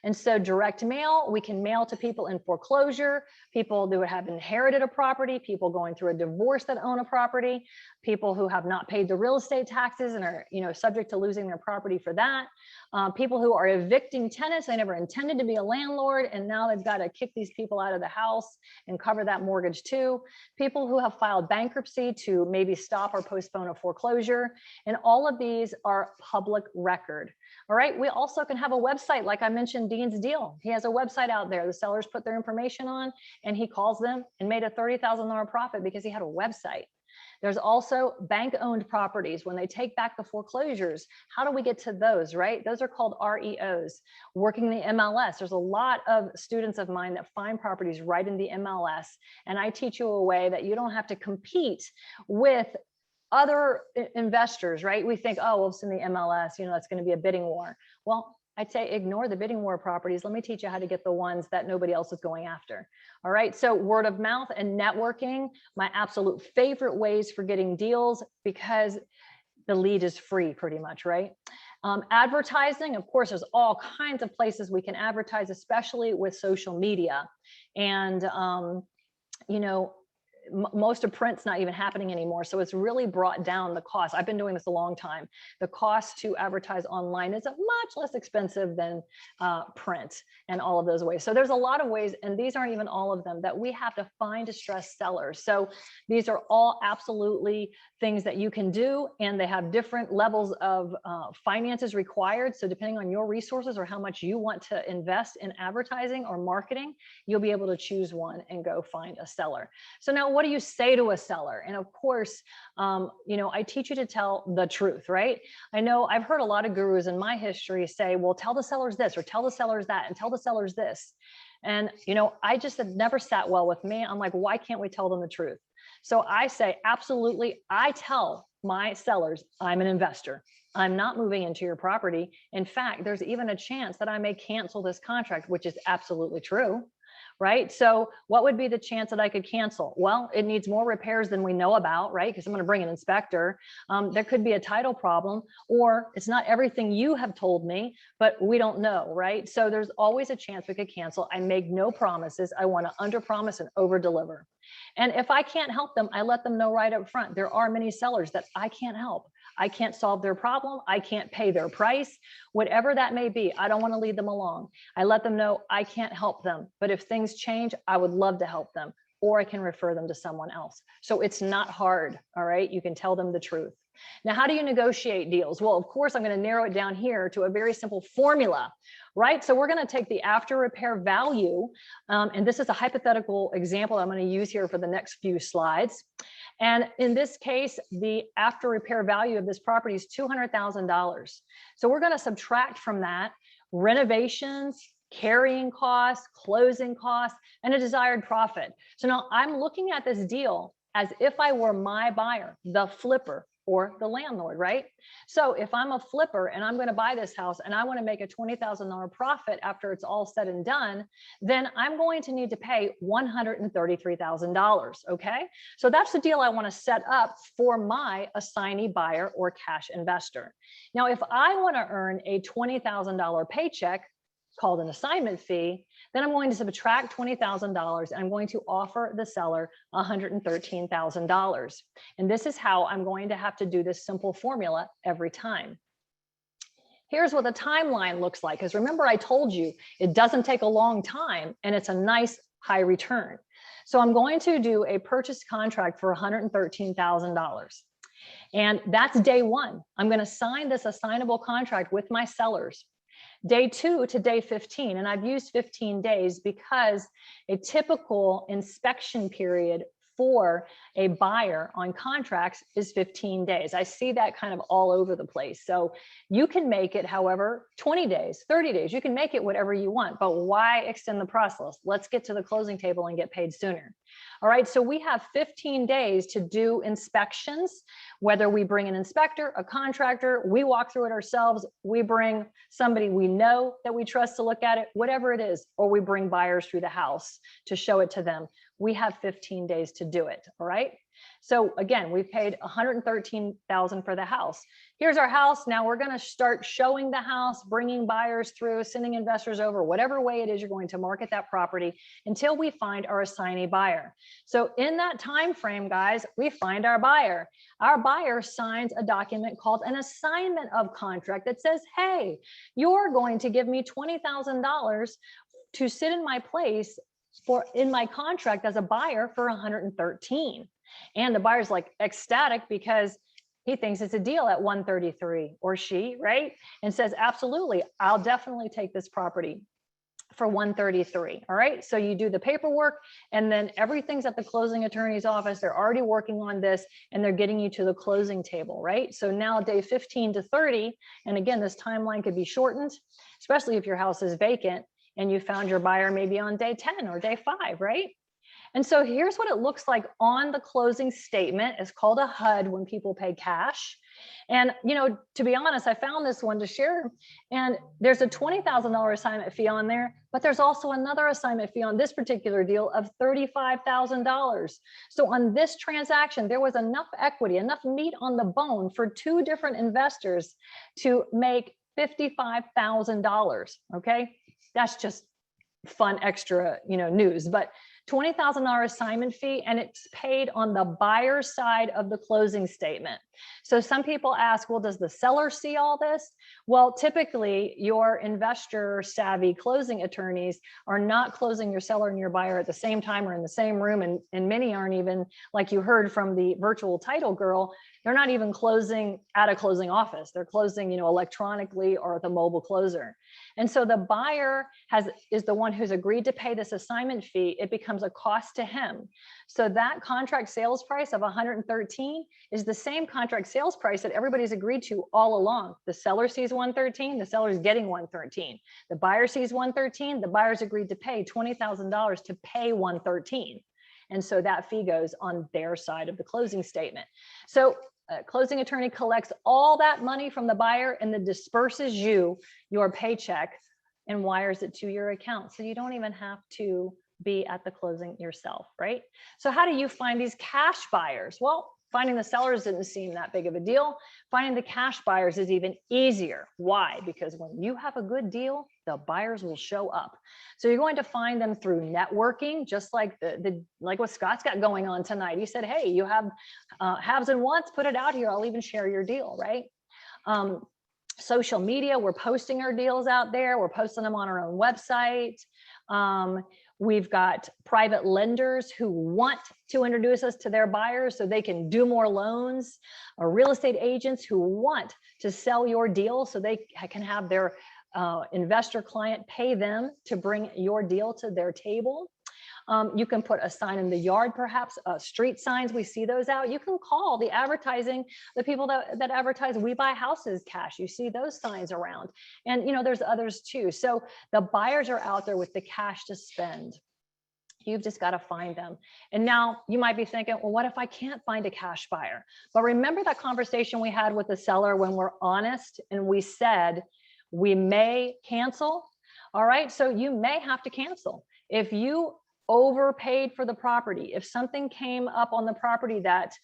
And so direct mail, we can mail to people in foreclosure, people who have inherited a property, people going through a divorce that own a property, people who have not paid the real estate taxes and are, you know, subject to losing their property for that. People who are evicting tenants. They never intended to be a landlord, and now they've got to kick these people out of the house and cover that mortgage too. People who have filed bankruptcy to maybe stop or postpone a foreclosure. And all of these are public record. All right. We also can have a website, like I mentioned, Dean's deal. He has a website out there. The sellers put their information on, and he calls them and made a $30,000 profit because he had a website. There's also bank-owned properties. When they take back the foreclosures, how do we get to those, right? Those are called REOs, working the MLS. There's a lot of students of mine that find properties right in the MLS, and I teach you a way that you don't have to compete with other investors, right? We think, oh, well, it's in the MLS, you know, that's going to be a bidding war. Well, I'd say ignore the bidding war properties. Let me teach you how to get the ones that nobody else is going after. All right. So word of mouth and networking, my absolute favorite ways for getting deals, because the lead is free pretty much, right? Advertising, of course, there's all kinds of places we can advertise, especially with social media. And, you know, most of print's not even happening anymore. So it's really brought down the cost. I've been doing this a long time. The cost to advertise online is much less expensive than print and all of those ways. So there's a lot of ways, and these aren't even all of them, that we have to find distressed sellers. So these are all absolutely things that you can do, and they have different levels of finances required. So depending on your resources or how much you want to invest in advertising or marketing, you'll be able to choose one and go find a seller. So now, what do you say to a seller? And of course, you know, I teach you to tell the truth, right? I know I've heard a lot of gurus in my history say, well, tell the sellers this, or tell the sellers that, and tell the sellers this. And, you know, I just had never sat well with me. I'm like, why can't we tell them the truth? So I say, absolutely. I tell my sellers, I'm an investor. I'm not moving into your property. In fact, there's even a chance that I may cancel this contract, which is absolutely true, right? So what would be the chance that I could cancel? Well, it needs more repairs than we know about, right? Because I'm going to bring an inspector. There could be a title problem, or it's not everything you have told me, but we don't know, right? So there's always a chance we could cancel. I make no promises. I want to under promise and over deliver. And if I can't help them, I let them know right up front. There are many sellers that I can't help. I can't solve their problem. I can't pay their price, whatever that may be. I don't want to lead them along. I let them know I can't help them, but if things change, I would love to help them, or I can refer them to someone else. So it's not hard. All right. You can tell them the truth. Now, how do you negotiate deals? Well, of course, I'm going to narrow it down here to a very simple formula, right? So we're going to take the after repair value, and this is a hypothetical example I'm going to use here for the next few slides. And in this case, the after repair value of this property is $200,000. So we're going to subtract from that renovations, carrying costs, closing costs, and a desired profit. So now I'm looking at this deal as if I were my buyer, the flipper, or the landlord, right? So if I'm a flipper and I'm going to buy this house and I want to make a $20,000 profit after it's all said and done, then I'm going to need to pay $133,000. Okay. So that's the deal I want to set up for my assignee buyer or cash investor. Now, if I want to earn a $20,000 paycheck, called an assignment fee, then I'm going to subtract $20,000 and I'm going to offer the seller $113,000. And this is how I'm going to have to do this simple formula every time. Here's what the timeline looks like. Because remember, I told you it doesn't take a long time and it's a nice high return. So I'm going to do a purchase contract for $113,000. And that's day one. I'm going to sign this assignable contract with my sellers. Day 2 to day 15, and I've used 15 days because a typical inspection period for a buyer on contracts is 15 days. I see that kind of all over the place. So you can make it, however, 20 days, 30 days, you can make it whatever you want, but why extend the process? Let's get to the closing table and get paid sooner. All right, so we have 15 days to do inspections, whether we bring an inspector, a contractor, we walk through it ourselves, we bring somebody we know that we trust to look at it, whatever it is, or we bring buyers through the house to show it to them. We have 15 days to do it. All right. So again, we've paid $113,000 for the house. Here's our house. Now we're going to start showing the house, bringing buyers through, sending investors over, whatever way it is you're going to market that property until we find our assignee buyer. So in that time frame, guys, we find our buyer. Our buyer signs a document called an assignment of contract that says, hey, you're going to give me $20,000 to sit in my place in my contract as a buyer for 113. And the buyer's like ecstatic because he thinks it's a deal at 133, or she, right? And says, absolutely, I'll definitely take this property for 133. All right. So you do the paperwork and then everything's at the closing attorney's office. They're already working on this and they're getting you to the closing table, right? So now day 15 to 30, and again, this timeline could be shortened, especially if your house is vacant and you found your buyer maybe on day 10 or day 5, right? And so here's what it looks like on the closing statement. It's called a HUD when people pay cash. And, you know, to be honest, I found this one to share, and there's a $20,000 assignment fee on there, but there's also another assignment fee on this particular deal of $35,000. So on this transaction, there was enough equity, enough meat on the bone for 2 different investors to make $55,000. Okay. That's just fun extra, you know, news, but $20,000 assignment fee, and it's paid on the buyer's side of the closing statement. So some people ask, well, does the seller see all this? Well, typically your investor savvy closing attorneys are not closing your seller and your buyer at the same time or in the same room. And many aren't even, like you heard from the virtual title girl, they're not even closing at a closing office. They're closing, you know, electronically or with a mobile closer. And so the buyer is the one who's agreed to pay this assignment fee. It becomes a cost to him. So that contract sales price of 113 is the same contract sales price that everybody's agreed to all along. The seller sees 113, the seller's getting 113. The buyer sees 113, the buyer's agreed to pay $20,000 to pay 113. And so that fee goes on their side of the closing statement. So closing attorney collects all that money from the buyer and then disperses you your paycheck and wires it to your account. So you don't even have to be at the closing yourself, right? So how do you find these cash buyers? Well, finding the sellers didn't seem that big of a deal. Finding the cash buyers is even easier. Why? Because when you have a good deal, the buyers will show up. So you're going to find them through networking, just like like what Scott's got going on tonight. He said, hey, you have haves and wants, put it out here. I'll even share your deal, right? Social media, we're posting our deals out there. We're posting them on our own website. We've got private lenders who want to introduce us to their buyers so they can do more loans, or real estate agents who want to sell your deal so they can have their investor client pay them to bring your deal to their table. You can put a sign in the yard, perhaps street signs. We see those out. You can call the advertising, the people that advertise, we buy houses cash. You see those signs around. And, there's others too. So the buyers are out there with the cash to spend. You've just got to find them. And now you might be thinking, well, what if I can't find a cash buyer? But remember that conversation we had with the seller when we're honest and we said, we may cancel. All right. So you may have to cancel. If you overpaid for the property, if something came up on the property that,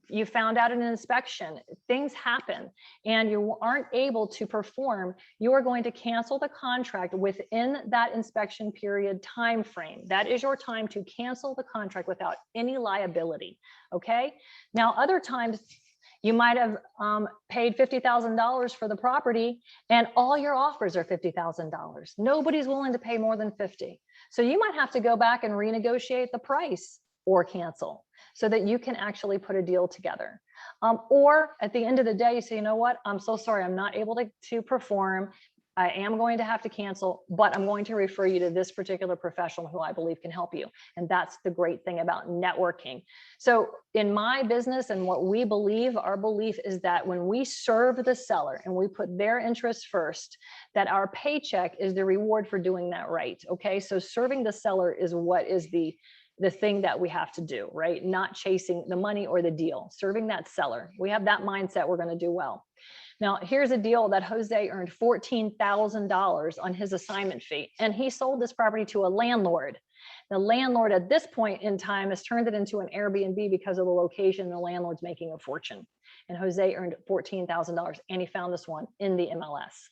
you found out in an inspection, things happen and you aren't able to perform, you are going to cancel the contract within that inspection period time frame. That is your time to cancel the contract without any liability. Okay. Now, other times you might have paid $50,000 for the property and all your offers are $50,000. Nobody's willing to pay more than 50. So you might have to go back and renegotiate the price or cancel so that you can actually put a deal together. Or at the end of the day, you say, you know what, I'm so sorry, I'm not able to perform. I am going to have to cancel, but I'm going to refer you to this particular professional who I believe can help you. And that's the great thing about networking. So in my business and what we believe, our belief is that when we serve the seller and we put their interests first, that our paycheck is the reward for doing that right. Okay. So serving the seller is what is the thing that we have to do, right? Not chasing the money or the deal, serving that seller. We have that mindset, we're going to do well. Now, here's a deal that Jose earned $14,000 on his assignment fee, and he sold this property to a landlord. The landlord at this point in time has turned it into an Airbnb because of the location. The landlord's making a fortune, and Jose earned $14,000, and he found this one in the MLS.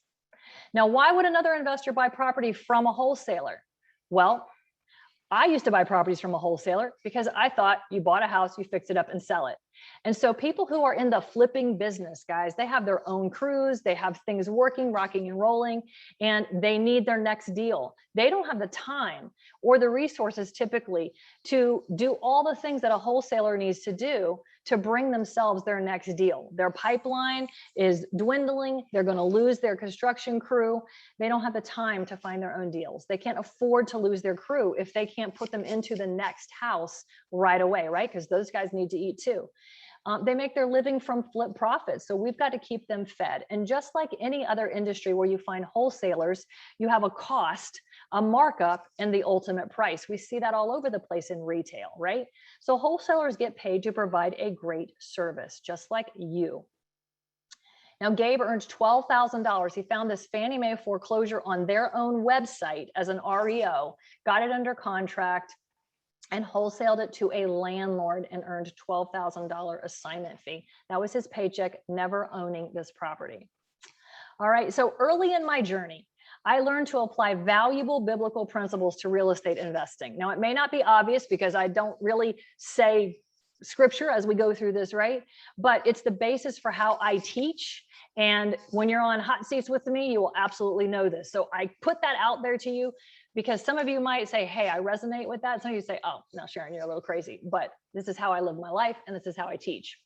Now, why would another investor buy property from a wholesaler? Well, I used to buy properties from a wholesaler because I thought you bought a house, you fix it up and sell it. And so people who are in the flipping business, guys, they have their own crews, they have things working, rocking and rolling, and they need their next deal. They don't have the time or the resources typically to do all the things that a wholesaler needs to do to bring themselves their next deal. Their pipeline is dwindling. They're going to lose their construction crew. They don't have the time to find their own deals. They can't afford to lose their crew if they can't put them into the next house right away, right? Because those guys need to eat too. They make their living from flip profits. So we've got to keep them fed. And just like any other industry where you find wholesalers, you have a cost, a markup, and the ultimate price. We see that all over the place in retail, right? So wholesalers get paid to provide a great service, just like you. Now, Gabe earned $12,000. He found this Fannie Mae foreclosure on their own website as an REO, got it under contract, and wholesaled it to a landlord and earned $12,000 assignment fee. That was his paycheck, never owning this property. All right, so early in my journey, I learned to apply valuable biblical principles to real estate investing. Now, it may not be obvious because I don't really say scripture as we go through this, right? But it's the basis for how I teach. And when you're on hot seats with me, you will absolutely know this. So I put that out there to you because some of you might say, hey, I resonate with that. Some of you say, oh, no, Sharon, you're a little crazy, but this is how I live my life and this is how I teach.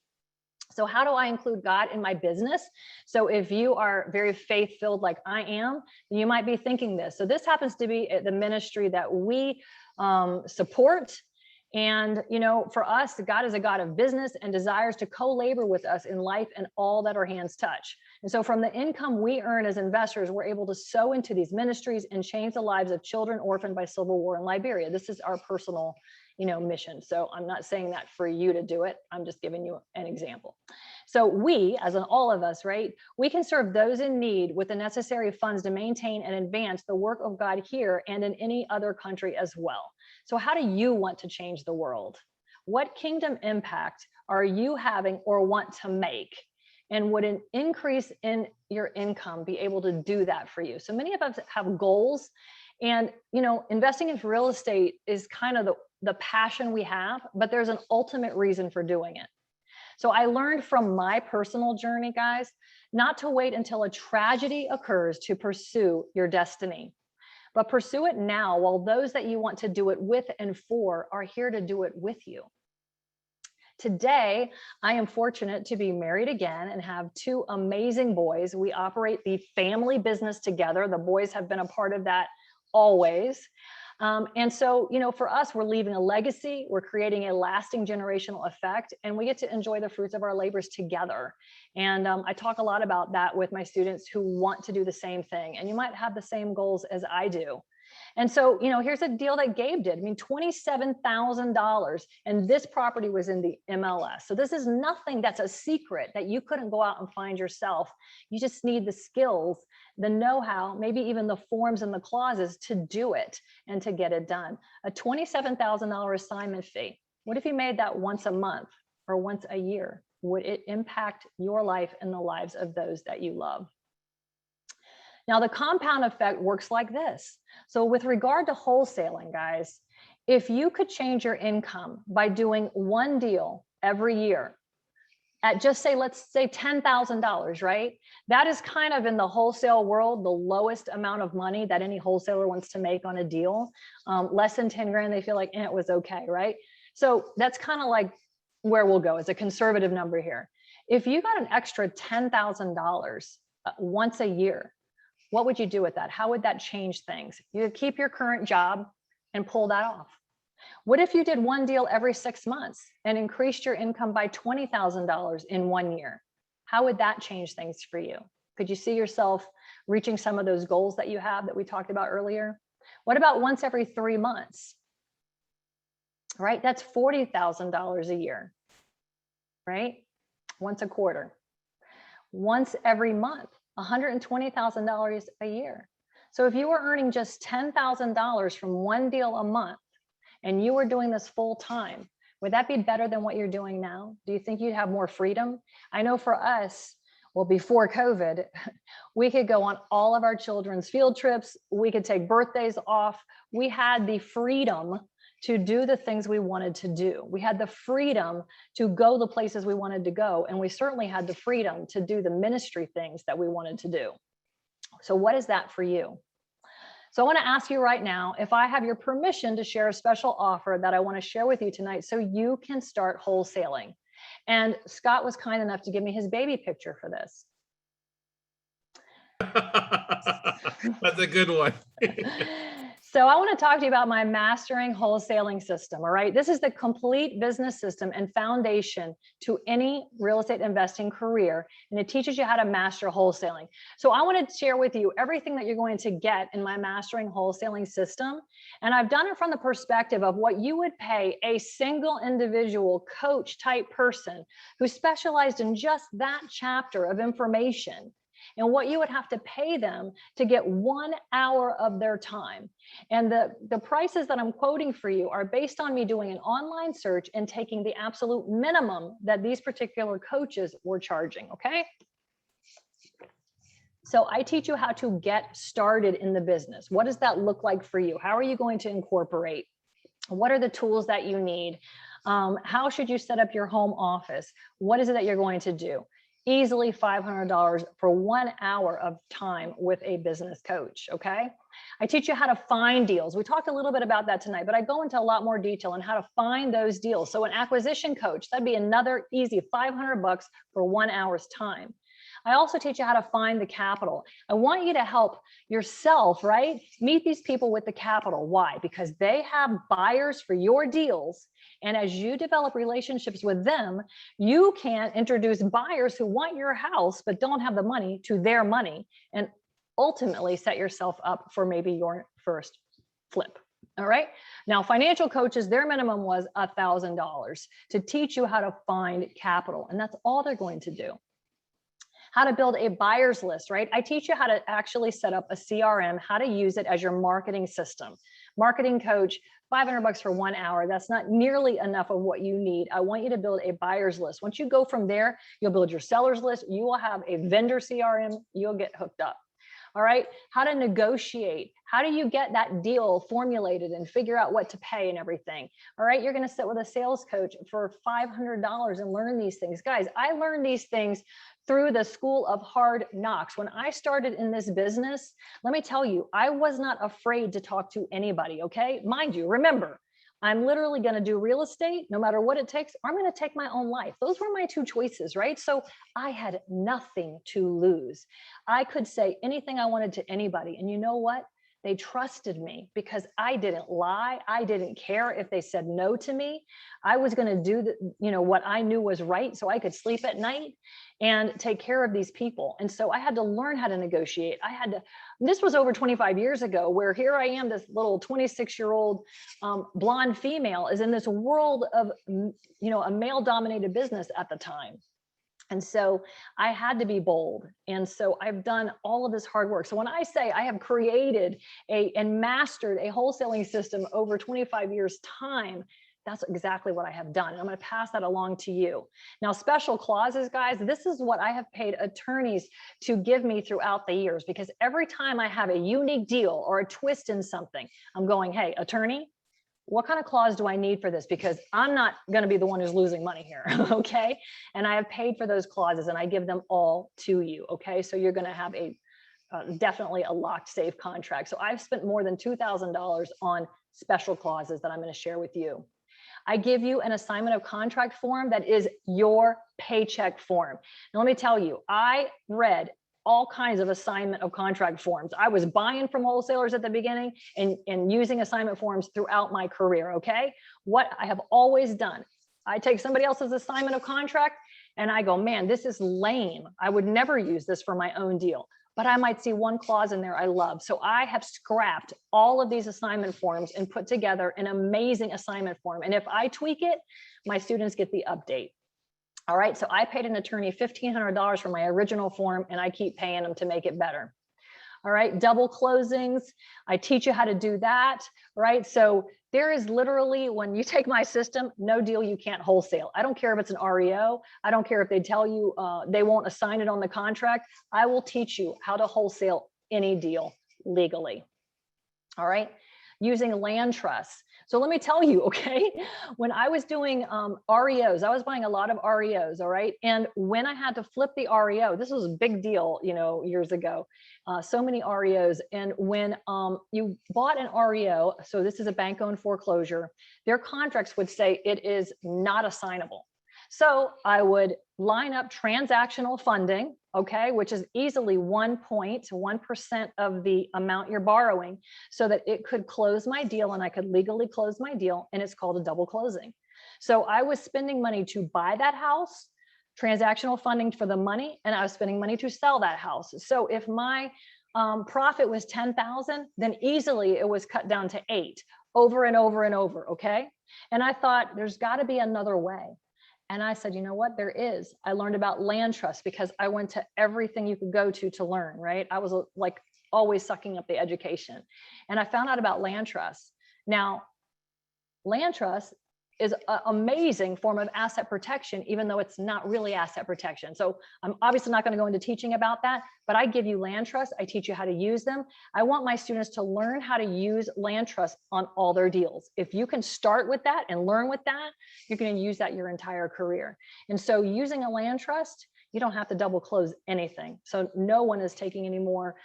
So how do I include God in my business? So if you are very faith-filled like I am, you might be thinking this. So this happens to be the ministry that we support. And, for us, God is a God of business and desires to co-labor with us in life and all that our hands touch. And so from the income we earn as investors, we're able to sow into these ministries and change the lives of children orphaned by civil war in Liberia. This is our personal, mission. So I'm not saying that for you to do it. I'm just giving you an example. So we, as in all of us, right, we can serve those in need with the necessary funds to maintain and advance the work of God here and in any other country as well. So how do you want to change the world? What kingdom impact are you having or want to make? And would an increase in your income be able to do that for you? So many of us have goals, and investing in real estate is kind of the passion we have, but there's an ultimate reason for doing it. So I learned from my personal journey, guys, not to wait until a tragedy occurs to pursue your destiny, but pursue it now while those that you want to do it with and for are here to do it with you. Today, I am fortunate to be married again and have two amazing boys. We operate the family business together. The boys have been a part of that always. And so, for us, we're leaving a legacy, we're creating a lasting generational effect, and we get to enjoy the fruits of our labors together. And I talk a lot about that with my students who want to do the same thing. And you might have the same goals as I do. And so, here's a deal that Gabe did. I mean, $27,000, and this property was in the MLS. So this is nothing that's a secret that you couldn't go out and find yourself. You just need the skills, the know-how, maybe even the forms and the clauses to do it and to get it done. A $27,000 assignment fee. What if you made that once a month or once a year? Would it impact your life and the lives of those that you love? Now, the compound effect works like this. So with regard to wholesaling, guys, if you could change your income by doing one deal every year at just let's say $10,000, right? That is kind of in the wholesale world, the lowest amount of money that any wholesaler wants to make on a deal. Less than 10 grand, they feel like it was okay, right? So that's kind of like where we'll go as a conservative number here. If you got an extra $10,000 once a year, what would you do with that? How would that change things? You could keep your current job and pull that off. What if you did one deal every 6 months and increased your income by $20,000 in 1 year? How would that change things for you? Could you see yourself reaching some of those goals that you have that we talked about earlier? What about once every 3 months? Right? That's $40,000 a year, right? Once a quarter. Once every month. $120,000 a year. So if you were earning just $10,000 from one deal a month and you were doing this full time, would that be better than what you're doing now? Do you think you'd have more freedom? I know for us, well, before COVID, we could go on all of our children's field trips. We could take birthdays off. We had the freedom to do the things we wanted to do. We had the freedom to go the places we wanted to go. And we certainly had the freedom to do the ministry things that we wanted to do. So what is that for you? So I want to ask you right now, if I have your permission to share a special offer that I want to share with you tonight so you can start wholesaling. And Scott was kind enough to give me his baby picture for this. That's a good one. So I want to talk to you about my mastering wholesaling system. All right. This is the complete business system and foundation to any real estate investing career. And it teaches you how to master wholesaling. So I want to share with you everything that you're going to get in my mastering wholesaling system. And I've done it from the perspective of what you would pay a single individual coach type person who specialized in just that chapter of information, and what you would have to pay them to get 1 hour of their time. And the prices that I'm quoting for you are based on me doing an online search and taking the absolute minimum that these particular coaches were charging, okay? So I teach you how to get started in the business. What does that look like for you? How are you going to incorporate? What are the tools that you need? How should you set up your home office? What is it that you're going to do? Easily $500 for 1 hour of time with a business coach, okay? I teach you how to find deals. We talked a little bit about that tonight, but I go into a lot more detail on how to find those deals. So an acquisition coach, that'd be another easy $500 for 1 hour's time. I also teach you how to find the capital. I want you to help yourself, right? Meet these people with the capital. Why? Because they have buyers for your deals. And as you develop relationships with them, you can introduce buyers who want your house but don't have the money to their money, and ultimately set yourself up for maybe your first flip. All right. Now, financial coaches, their minimum was $1,000 to teach you how to find capital. And that's all they're going to do. How to build a buyer's list, right? I teach you how to actually set up a CRM, how to use it as your marketing system. Marketing coach, $500 for 1 hour. That's not nearly enough of what you need. I want you to build a buyer's list. Once you go from there, you'll build your seller's list. You will have a vendor CRM. You'll get hooked up. All right. How to negotiate. How do you get that deal formulated and figure out what to pay and everything? All right. You're going to sit with a sales coach for $500 and learn these things. Guys, I learned these things through the school of hard knocks. When I started in this business, let me tell you, I was not afraid to talk to anybody. Okay. Mind you, remember, I'm literally going to do real estate no matter what it takes, or I'm going to take my own life. Those were my two choices, right? So I had nothing to lose. I could say anything I wanted to anybody. And you know what? They trusted me because I didn't lie. I didn't care if they said no to me. I was going to do what I knew was right so I could sleep at night and take care of these people. And so I had to learn how to negotiate. This was over 25 years ago, where here I am, this little 26-year-old blonde female is in this world of, a male-dominated business at the time. And so I had to be bold. And so I've done all of this hard work. So when I say I have created and mastered a wholesaling system over 25 years time, that's exactly what I have done. And I'm going to pass that along to you. Now, special clauses, guys, this is what I have paid attorneys to give me throughout the years, because every time I have a unique deal or a twist in something, I'm going, hey, attorney, what kind of clause do I need for this? Because I'm not going to be the one who's losing money here. Okay. And I have paid for those clauses and I give them all to you. Okay. So you're going to have definitely a locked safe contract. So I've spent more than $2,000 on special clauses that I'm going to share with you. I give you an assignment of contract form that is your paycheck form. Now, let me tell you, I read all kinds of assignment of contract forms. I was buying from wholesalers at the beginning and using assignment forms throughout my career, okay? What I have always done, I take somebody else's assignment of contract and I go, man, this is lame. I would never use this for my own deal, but I might see one clause in there I love. So I have scrapped all of these assignment forms and put together an amazing assignment form. And if I tweak it, my students get the update. All right, so I paid an attorney $1,500 for my original form, and I keep paying them to make it better. All right, double closings, I teach you how to do that, right? So there is literally, when you take my system, no deal you can't wholesale. I don't care if it's an REO. I don't care if they tell you they won't assign it on the contract. I will teach you how to wholesale any deal legally. All right, using land trusts. So let me tell you, okay, when I was doing REOs, I was buying a lot of REOs, all right? And when I had to flip the REO, this was a big deal, years ago, so many REOs. And when you bought an REO, so this is a bank-owned foreclosure, their contracts would say it is not assignable. So I would line up transactional funding, okay, which is easily 1.1% of the amount you're borrowing, so that it could close my deal and I could legally close my deal, and it's called a double closing. So I was spending money to buy that house, transactional funding for the money, and I was spending money to sell that house. So if my profit was 10,000, then easily it was cut down to 8 over and over and over, okay? And I thought there's got to be another way. And I said, you know what, there is. I learned about land trust because I went to everything you could go to learn, right? I was like always sucking up the education. And I found out about land trust. Now, land trust is an amazing form of asset protection, even though it's not really asset protection. So I'm obviously not going to go into teaching about that, but I give you land trusts. I teach you how to use them. I want my students to learn how to use land trusts on all their deals. If you can start with that and learn with that, you're going to use that your entire career. And so using a land trust, you don't have to double close anything. So no one is taking any more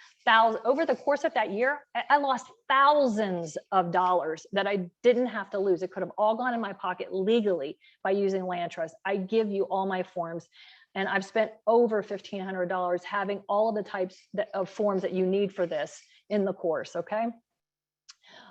over the course of that year. I lost thousands of dollars that I didn't have to lose. It could have all gone in my pocket legally by using land trust. I give you all my forms. And I've spent over $1,500 having all of the types of forms that you need for this in the course, okay?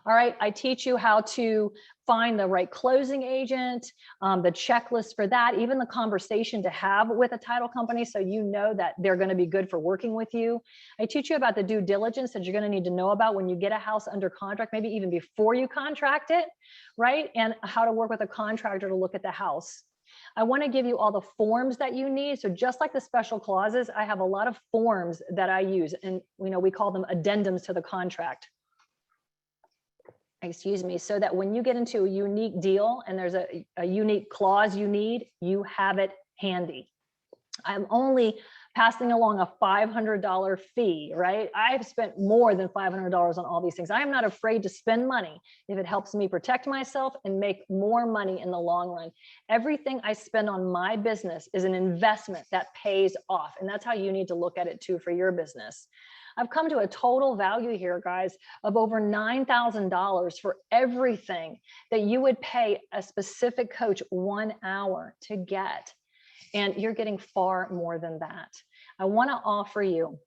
All right, I teach you how to find the right closing agent, the checklist for that, even the conversation to have with a title company so you know that they're going to be good for working with you. I teach you about the due diligence that you're going to need to know about when you get a house under contract, maybe even before you contract it, right? And how to work with a contractor to look at the house. I want to give you all the forms that you need. So just like the special clauses, I have a lot of forms that I use, and we call them addendums to the contract. Excuse me, so that when you get into a unique deal and there's a unique clause you need, you have it handy. I'm only passing along a $500 fee, right? I've spent more than $500 on all these things. I am not afraid to spend money if it helps me protect myself and make more money in the long run. Everything I spend on my business is an investment that pays off. And that's how you need to look at it too for your business. I've come to a total value here, guys, of over $9,000 for everything that you would pay a specific coach 1 hour to get. And you're getting far more than that. I want to offer you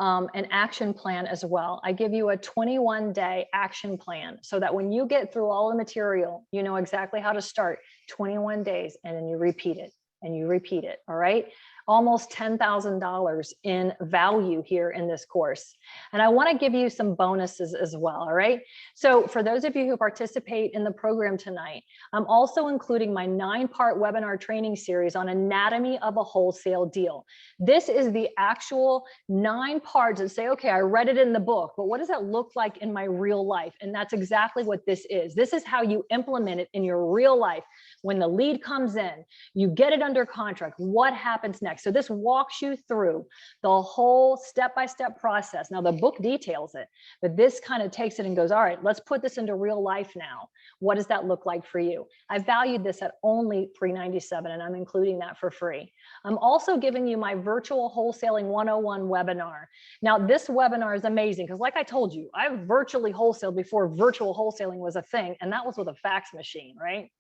an action plan as well. I give you a 21-day action plan so that when you get through all the material, you know exactly how to start 21 days, and then you repeat it and you repeat it. All right. Almost $10,000 in value here in this course. And I want to give you some bonuses as well. All right. So for those of you who participate in the program tonight, I'm also including my 9-part webinar training series on anatomy of a wholesale deal. This is the actual 9 parts that say, okay, I read it in the book, but what does that look like in my real life? And that's exactly what this is. This is how you implement it in your real life. When the lead comes in, you get it under contract. What happens next? So this walks you through the whole step-by-step process. Now the book details it, but this kind of takes it and goes, all right, let's put this into real life now. What does that look like for you? I valued this at only $397, and I'm including that for free. I'm also giving you my virtual wholesaling 101 webinar. Now this webinar is amazing because like I told you, I virtually wholesaled before virtual wholesaling was a thing, and that was with a fax machine, right?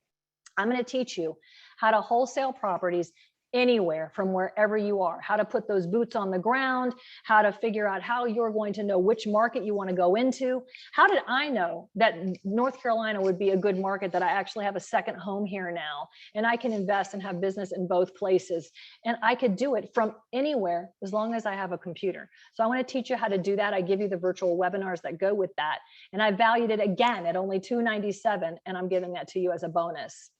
I'm going to teach you how to wholesale properties anywhere from wherever you are, how to put those boots on the ground, how to figure out how you're going to know which market you want to go into. How did I know that North Carolina would be a good market, that I actually have a second home here now and I can invest and have business in both places, and I could do it from anywhere as long as I have a computer. So I want to teach you how to do that. I give you the virtual webinars that go with that, and I valued it again at only $297, and I'm giving that to you as a bonus.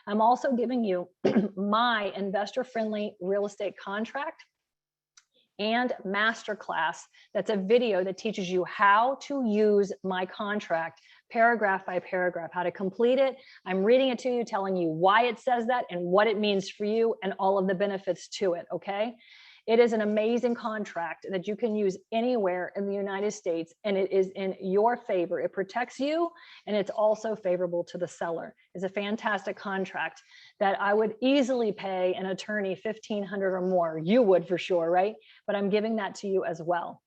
I'm also giving you my investor-friendly real estate contract and masterclass. That's a video that teaches you how to use my contract paragraph by paragraph, how to complete it. I'm reading it to you, telling you why it says that and what it means for you and all of the benefits to it, okay? It is an amazing contract that you can use anywhere in the United States, and it is in your favor. It protects you, and it's also favorable to the seller. It's a fantastic contract that I would easily pay an attorney $1,500 or more. You would for sure, right? But I'm giving that to you as well.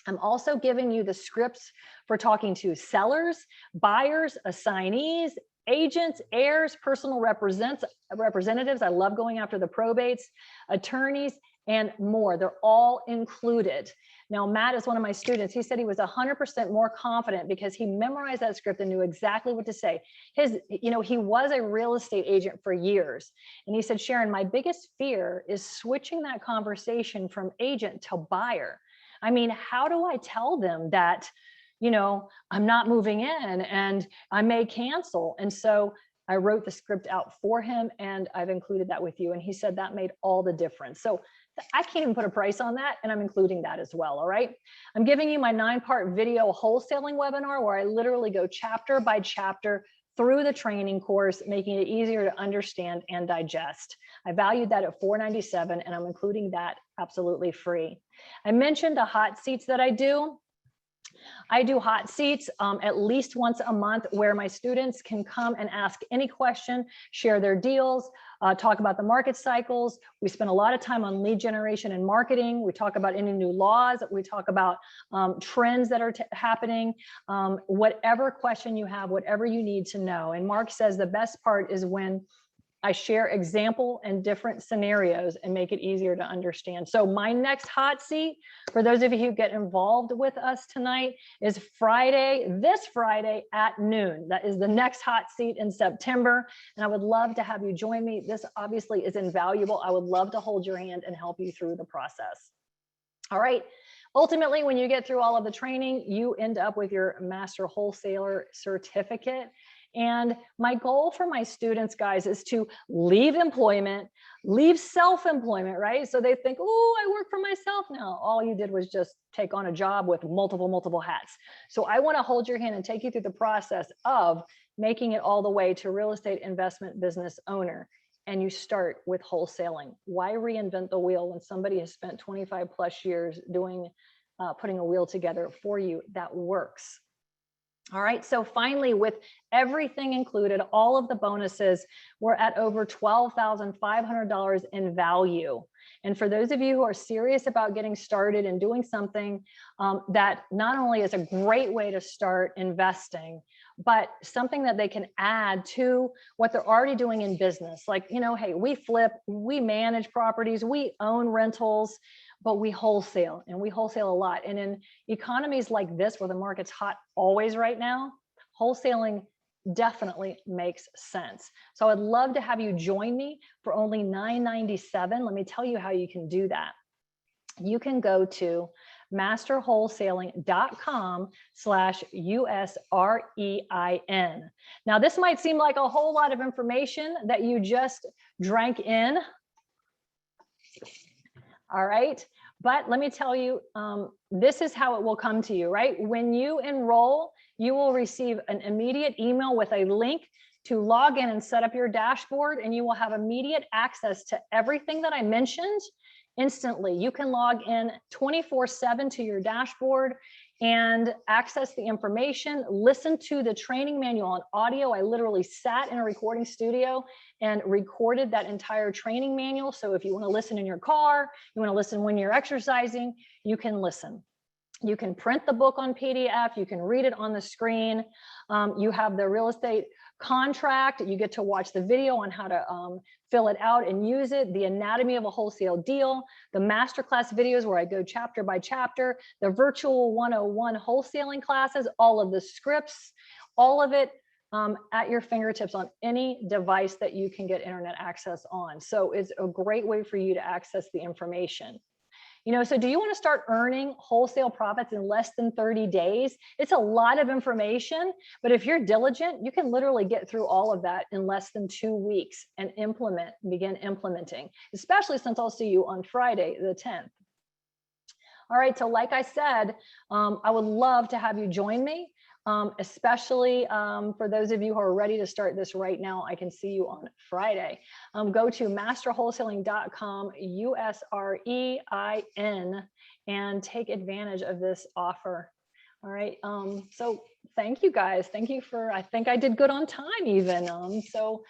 I'm also giving you the scripts for talking to sellers, buyers, assignees, agents, heirs, personal representatives. I love going after the probates, attorneys, and more. They're all included. Now, Matt is one of my students. He said he was 100% more confident because he memorized that script and knew exactly what to say. He was a real estate agent for years. And he said, Sharon, my biggest fear is switching that conversation from agent to buyer. I mean, how do I tell them that, I'm not moving in and I may cancel? And so I wrote the script out for him, and I've included that with you. And he said that made all the difference. So I can't even put a price on that, and I'm including that as well. All right. I'm giving you my 9-part video wholesaling webinar where I literally go chapter by chapter through the training course, making it easier to understand and digest. I valued that at $497, and I'm including that absolutely free. I mentioned the hot seats that I do. I do hot seats at least once a month where my students can come and ask any question, share their deals, talk about the market cycles. We spend a lot of time on lead generation and marketing. We talk about any new laws. We talk about trends that are happening, whatever question you have, whatever you need to know. And Mark says the best part is when I share example and different scenarios and make it easier to understand. So my next hot seat, for those of you who get involved with us tonight, is this Friday at noon. That is the next hot seat in September. And I would love to have you join me. This obviously is invaluable. I would love to hold your hand and help you through the process. All right. Ultimately, when you get through all of the training, you end up with your Master Wholesaler certificate. And my goal for my students, guys, is to leave employment, leave self-employment, right? So they think, oh, I work for myself now. All you did was just take on a job with multiple hats. So I want to hold your hand and take you through the process of making it all the way to real estate investment business owner. And you start with wholesaling. Why reinvent the wheel when somebody has spent 25 plus years doing, putting a wheel together for you that works? All right, so finally, with everything included, all of the bonuses, we're at over $12,500 in value. And for those of you who are serious about getting started and doing something that not only is a great way to start investing, but something that they can add to what they're already doing in business. Like, you know, hey, we flip, we manage properties, we own rentals, but we wholesale, and we wholesale a lot. And in economies like this, where the market's hot always right now, wholesaling definitely makes sense. So I'd love to have you join me for only $9.97. Let me tell you how you can do that. You can go to masterwholesaling.com/USREIN. Now, this might seem like a whole lot of information that you just drank in. All right. But let me tell you, this is how it will come to you, right? When you enroll, you will receive an immediate email with a link to log in and set up your dashboard, and you will have immediate access to everything that I mentioned instantly. You can log in 24/7 to your dashboard and access the information, listen to the training manual on audio. I literally sat in a recording studio and recorded that entire training manual. So if you want to listen in your car, you want to listen when you're exercising, you can listen. You can print the book on PDF. You can read it on the screen. You have the real estate contract. You get to watch the video on how to fill it out and use it, the anatomy of a wholesale deal, the masterclass videos where I go chapter by chapter, the virtual 101 wholesaling classes, all of the scripts, all of it at your fingertips on any device that you can get internet access on. So it's a great way for you to access the information. You know, so do you want to start earning wholesale profits in less than 30 days? It's a lot of information, but if you're diligent, you can literally get through all of that in less than 2 weeks and begin implementing, especially since I'll see you on Friday, the 10th. All right, so like I said, I would love to have you join me. Especially for those of you who are ready to start this right now. I can see you on Friday. Go to masterwholesaling.com/USREIN and take advantage of this offer. All right. So thank you guys. Thank you for, I think I did good on time even. So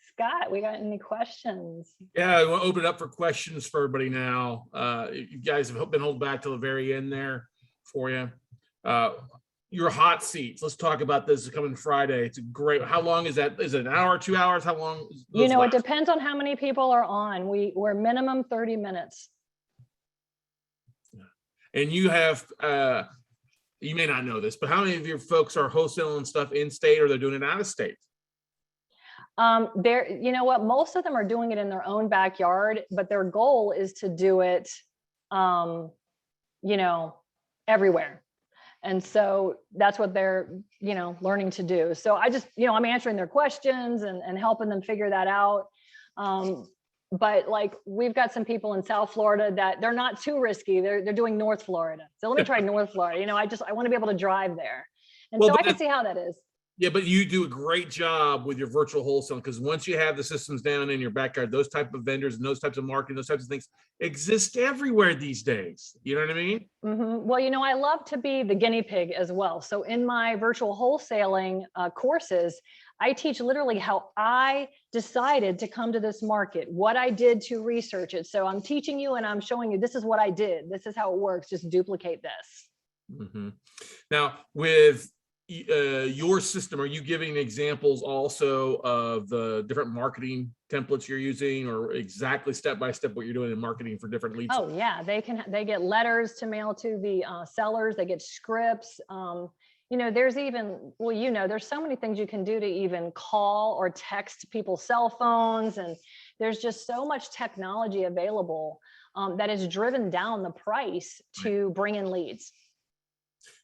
Scott, we got any questions? Yeah, I want to open it up for questions for everybody now. You guys have been holding back till the very end there for you. Your hot seats. Let's talk about this coming Friday. It's a great. How long is that? Is it an hour, 2 hours? How long? You know, it depends on how many people are on. We're minimum 30 minutes. And you have, you may not know this, but how many of your folks are wholesaling stuff in state, or they're doing it out of state? You know what? Most of them are doing it in their own backyard, but their goal is to do it, you know, everywhere. And so that's what they're, you know, learning to do. So I just, you know, I'm answering their questions and helping them figure that out. But like, we've got some people in South Florida that they're not too risky. They're doing North Florida. So let me try North Florida. You know, I want to be able to drive there. And well, so I can see how that is. Yeah, but you do a great job with your virtual wholesaling, because once you have the systems down in your backyard, those type of vendors and those types of marketing, those types of things exist everywhere these days. You know what I mean? Mm-hmm. Well, you know, I love to be the guinea pig as well. So in my virtual wholesaling courses, I teach literally how I decided to come to this market, what I did to research it. So I'm teaching you and I'm showing you, this is what I did. This is how it works. Just duplicate this. Mm-hmm. Now, with your system, are you giving examples also of the different marketing templates you're using, or exactly step by step what you're doing in marketing for different leads? Oh yeah, they get letters to mail to the sellers. They get scripts. There's even, well, there's so many things you can do to even call or text people's cell phones, and there's just so much technology available that has driven down the price to bring in leads.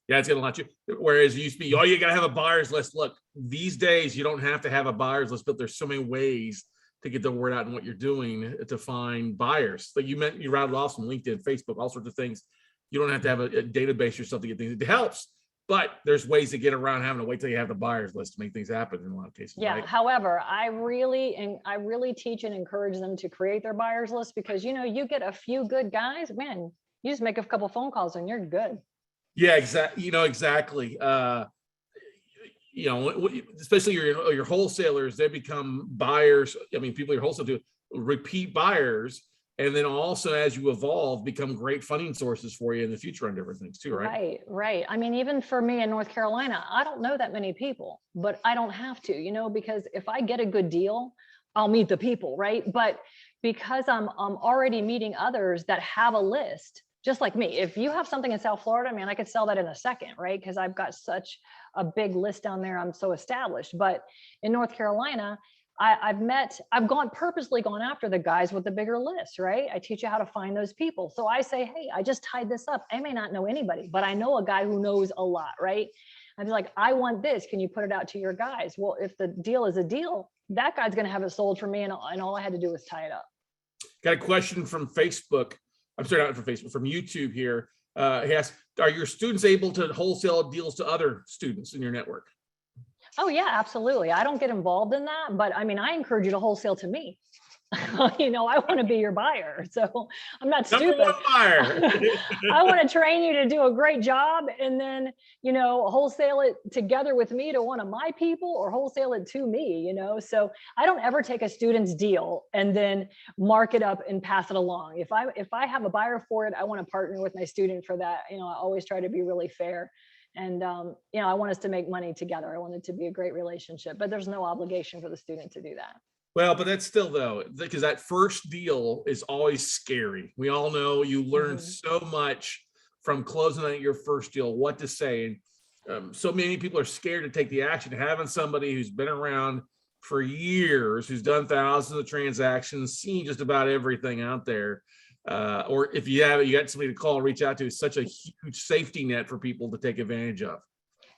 Yeah, it's gonna let you. Whereas it used to be, oh, you gotta have a buyer's list. Look, these days you don't have to have a buyer's list, but there's so many ways to get the word out in what you're doing to find buyers. Like you rattled off some LinkedIn, Facebook, all sorts of things. You don't have to have a database yourself to get things. It helps, but there's ways to get around having to wait till you have the buyer's list to make things happen in a lot of cases. Yeah. Right? However, I really teach and encourage them to create their buyer's list, because you get a few good guys, man, you just make a couple phone calls and you're good. Yeah, exactly. Exactly. Especially your wholesalers, they become buyers. I mean, people you're wholesale to repeat buyers, and then also as you evolve, become great funding sources for you in the future on different things too, right? Right. I mean, even for me in North Carolina, I don't know that many people, but I don't have to, because if I get a good deal, I'll meet the people, right? But because I'm already meeting others that have a list, just like me. If you have something in South Florida, man, I could sell that in a second, right? Because I've got such a big list down there. I'm so established. But in North Carolina, I've purposely gone after the guys with the bigger list, right? I teach you how to find those people. So I say, hey, I just tied this up. I may not know anybody, but I know a guy who knows a lot, right? I'd be like, I want this. Can you put it out to your guys? Well, if the deal is a deal, that guy's going to have it sold for me. And all I had to do was tie it up. Got a question from Facebook. I'm sorry, not from Facebook, from YouTube here. He asked, are your students able to wholesale deals to other students in your network? Oh yeah, absolutely. I don't get involved in that, but I mean, I encourage you to wholesale to me. I want to be your buyer. So I'm not stupid. Number one buyer. I want to train you to do a great job, and then, wholesale it together with me to one of my people, or wholesale it to me, so I don't ever take a student's deal and then mark it up and pass it along. If I have a buyer for it, I want to partner with my student for that. I always try to be really fair. And, I want us to make money together. I want it to be a great relationship, but there's no obligation for the student to do that. Well, but that's still though, because that first deal is always scary. We all know you learn so much from closing out your first deal, what to say. And so many people are scared to take the action. Having somebody who's been around for years, who's done thousands of transactions, seen just about everything out there. Or if you got somebody to call and reach out to, is such a huge safety net for people to take advantage of.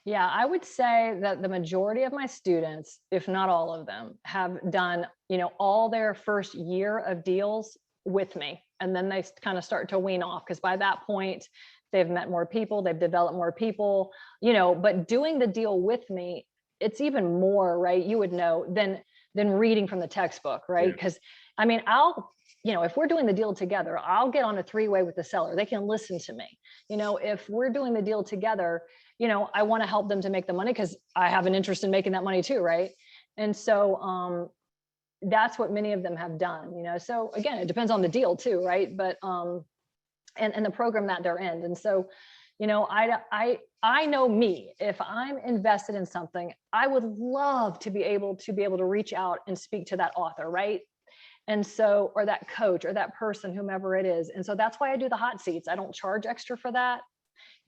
Yeah, I would say that the majority of my students, if not all of them, have done, all their first year of deals with me. And then they kind of start to wean off, because by that point, they've met more people, they've developed more people, but doing the deal with me, it's even more, right? You would know than reading from the textbook, right? Because I mean, if we're doing the deal together, I'll get on a three-way with the seller. They can listen to me. If we're doing the deal together, I want to help them to make the money, because I have an interest in making that money too, right? And so that's what many of them have done, so again, it depends on the deal too, right? But and the program that they're in. And so, I know me, if I'm invested in something, I would love to be able to reach out and speak to that author, right? And so, or that coach or that person, whomever it is. And so that's why I do the hot seats. I don't charge extra for that.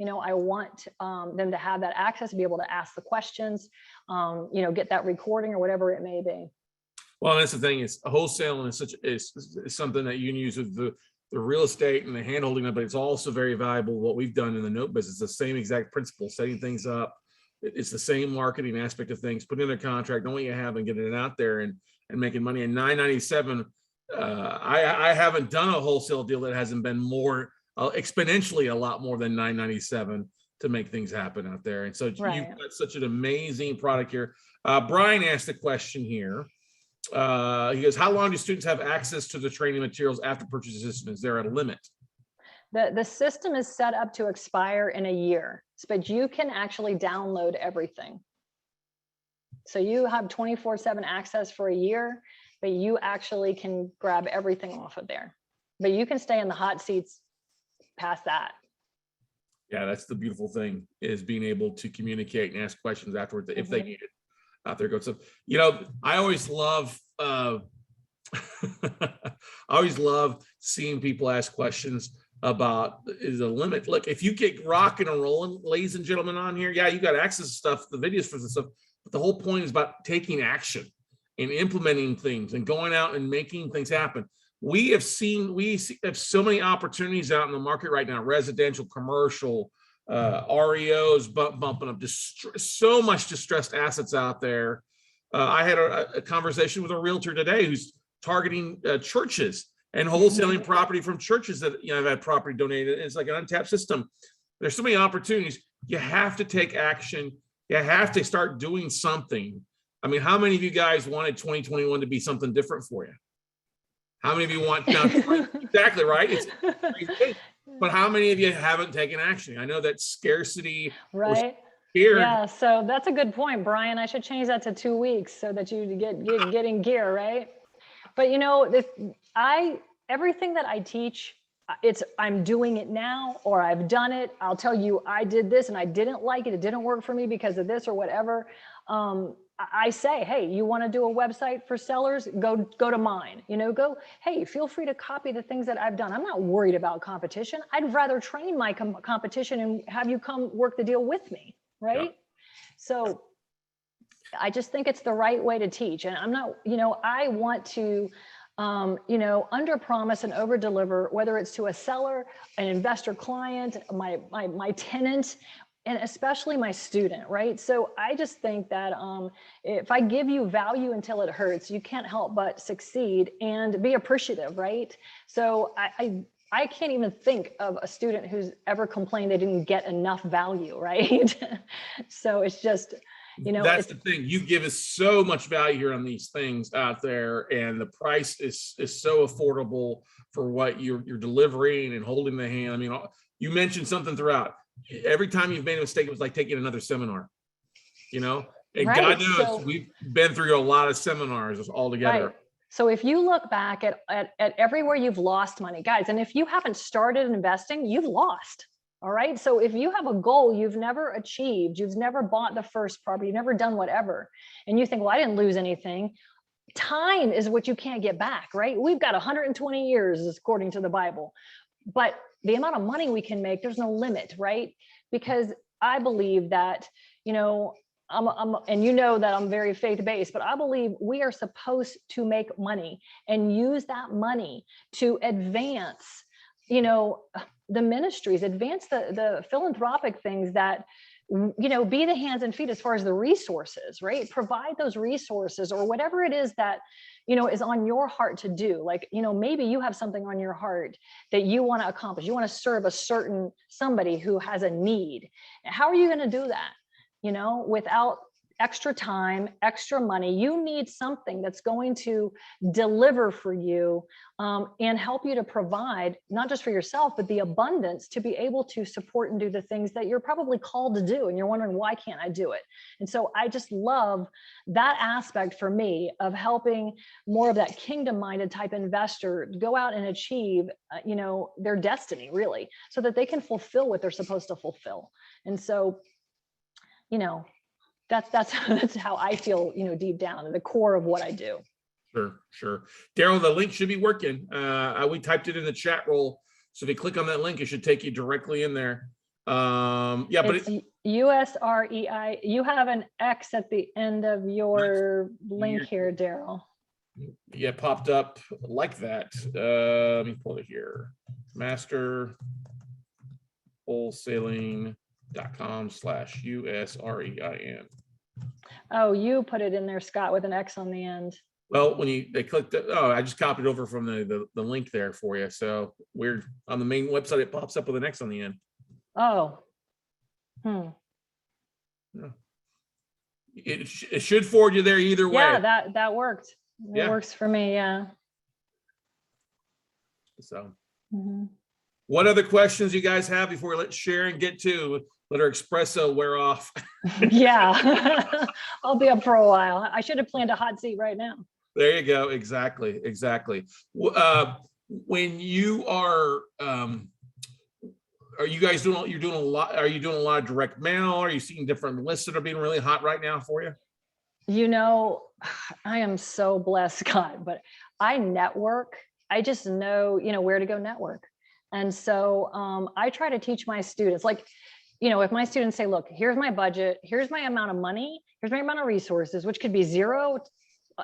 I want them to have that access, to be able to ask the questions, get that recording or whatever it may be. Well, that's the thing, is wholesaling is something that you can use with the real estate and the hand holding, but it's also very valuable. What we've done in the note business, the same exact principle, setting things up. It's the same marketing aspect of things, putting in a contract, knowing what you have and getting it out there and making money. And $9.97, I haven't done a wholesale deal that hasn't been more exponentially a lot more than $9.97 to make things happen out there. And so you've got such an amazing product here. Brian asked a question here. He goes, how long do students have access to the training materials after purchase the system? Is there a limit? The system is set up to expire in a year, but you can actually download everything. So you have 24/7 access for a year, but you actually can grab everything off of there. But you can stay in the hot seats past that. Yeah, that's the beautiful thing, is being able to communicate and ask questions afterwards if they need it out there. So, I always love, I always love seeing people ask questions about, is a limit. Look, if you get rocking and rolling, ladies and gentlemen on here, yeah, you got access to stuff, the videos for the stuff, but the whole point is about taking action and implementing things and going out and making things happen. We have so many opportunities out in the market right now, residential, commercial, REOs bumping up, just so much distressed assets out there. I had a conversation with a realtor today who's targeting churches and wholesaling property from churches that have had property donated. It's like an untapped system. There's so many opportunities. You have to take action. You have to start doing something. I mean, how many of you guys wanted 2021 to be something different for you? How many of you want now? Exactly right. It's crazy. But how many of you haven't taken action? I know that scarcity, right? Scared. Yeah, so that's a good point, Brian. I should change that to 2 weeks so that you get in gear, right? But everything that I teach, I'm doing it now, or I've done it. I'll tell you, I did this and I didn't like it. It didn't work for me because of this or whatever. I say, hey, you want to do a website for sellers? Go to mine. Hey, feel free to copy the things that I've done. I'm not worried about competition. I'd rather train my competition and have you come work the deal with me, right? Yeah. So I just think it's the right way to teach. And I'm not, I want to, under promise and over deliver, whether it's to a seller, an investor client, my tenant, and especially my student, right? So I just think that if I give you value until it hurts, you can't help but succeed and be appreciative, right? So I can't even think of a student who's ever complained they didn't get enough value, right? So it's just, that's the thing. You give us so much value here on these things out there, and the price is so affordable for what you're delivering and holding the hand. I mean, you mentioned something throughout. Every time you've made a mistake, it was like taking another seminar, and right. God knows we've been through a lot of seminars all together. Right. So if you look back at everywhere you've lost money, guys, and if you haven't started investing, you've lost. All right. So if you have a goal you've never achieved, you've never bought the first property, you've never done whatever, and you think, well, I didn't lose anything. Time is what you can't get back, right? We've got 120 years according to the Bible, but the amount of money we can make, there's no limit, right? Because I believe that, and that I'm very faith-based, but I believe we are supposed to make money and use that money to advance, the ministries, advance the philanthropic things that, be the hands and feet as far as the resources, right? Provide those resources or whatever it is that, is on your heart to do. Like, maybe you have something on your heart that you want to accomplish. You want to serve somebody who has a need. How are you going to do that? Without extra time, extra money. You need something that's going to deliver for you and help you to provide, not just for yourself, but the abundance to be able to support and do the things that you're probably called to do. And you're wondering, why can't I do it? And so I just love that aspect for me of helping more of that kingdom-minded type investor go out and achieve, their destiny, really, so that they can fulfill what they're supposed to fulfill. And so, that's how I feel, deep down in the core of what I do. Sure. Daryl, the link should be working. We typed it in the chat roll. So if you click on that link, it should take you directly in there. But it's USREI. You have an X at the end of your link here, Daryl. Yeah, it popped up like that. Let me pull it here. Master wholesaling.com/USREIN. Oh, you put it in there, Scott, with an X on the end. Well, when they clicked it, I just copied over from the link there for you. So we're on the main website, it pops up with an X on the end. Oh. Yeah. It should forward you there either way. Yeah, that worked. It works for me, yeah. So what other questions you guys have before we let Sharon let her espresso wear off? Yeah, I'll be up for a while. I should have planned a hot seat right now. There you go. Exactly. When you are are you guys doing, you're doing a lot, are you doing a lot of direct mail? Are you seeing different lists that are being really hot right now for you? You know, I am so blessed, Scott, but I network. I just know, where to go network. And so I try to teach my students, like, if my students say, look, here's my budget, here's my amount of money, here's my amount of resources, which could be 0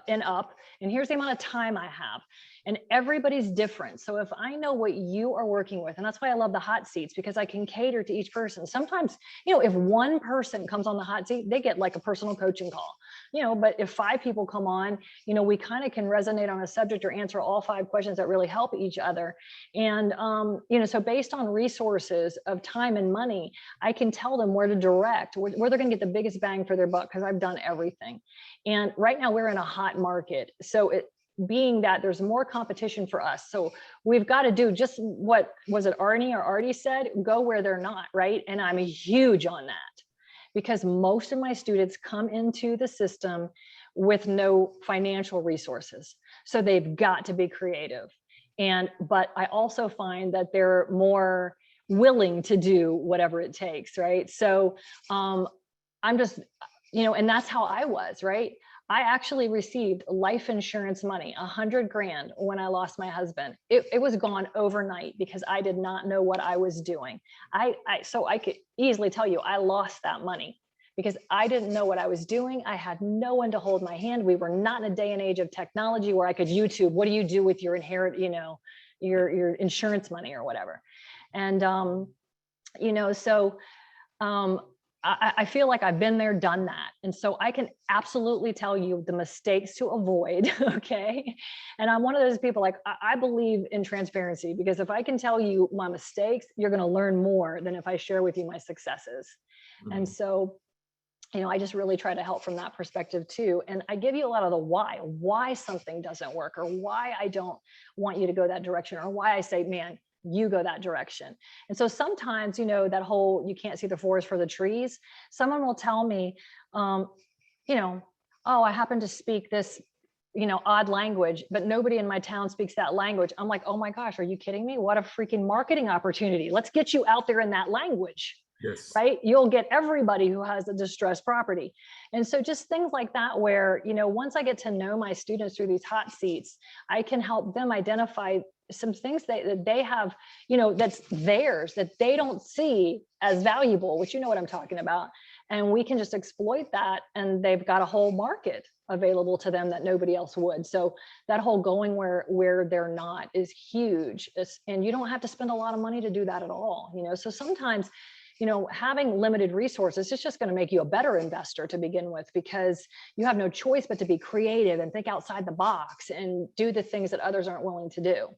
and up, and here's the amount of time I have. And everybody's different. So if I know what you are working with, and that's why I love the hot seats, because I can cater to each person. Sometimes, if one person comes on the hot seat, they get like a personal coaching call, but if 5 people come on, we kind of can resonate on a subject or answer all 5 questions that really help each other. And, so based on resources of time and money, I can tell them where to direct, where they're going to get the biggest bang for their buck, because I've done everything. And right now we're in a hot market. So being that there's more competition for us. So we've got to do just what was it Arnie or Artie said, go where they're not, right? And I'm huge on that, because most of my students come into the system with no financial resources. So they've got to be creative. But I also find that they're more willing to do whatever it takes, right? So I'm just, and that's how I was, right? I actually received life insurance money, 100 grand, when I lost my husband. It was gone overnight because I did not know what I was doing. So I could easily tell you I lost that money because I didn't know what I was doing. I had no one to hold my hand. We were not in a day and age of technology where I could YouTube, what do you do with your your insurance money or whatever. And, I feel like I've been there, done that. And so I can absolutely tell you the mistakes to avoid. Okay. And I'm one of those people, like, I believe in transparency, because if I can tell you my mistakes, you're going to learn more than if I share with you my successes. Mm-hmm. And so, I just really try to help from that perspective too. And I give you a lot of the why something doesn't work, or why I don't want you to go that direction, or why I say, man, you go that direction. And so sometimes, that whole, you can't see the forest for the trees. Someone will tell me, oh, I happen to speak this, odd language, but nobody in my town speaks that language. I'm like, oh my gosh, are you kidding me? What a freaking marketing opportunity. Let's get you out there in that language. Yes. Right. You'll get everybody who has a distressed property. And so just things like that, where, once I get to know my students through these hot seats, I can help them identify some things that they have, that's theirs, that they don't see as valuable, which you know what I'm talking about. And we can just exploit that. And they've got a whole market available to them that nobody else would. So that whole going where they're not is huge. And you don't have to spend a lot of money to do that at all. So sometimes, having limited resources is just going to make you a better investor to begin with, because you have no choice but to be creative and think outside the box and do the things that others aren't willing to do.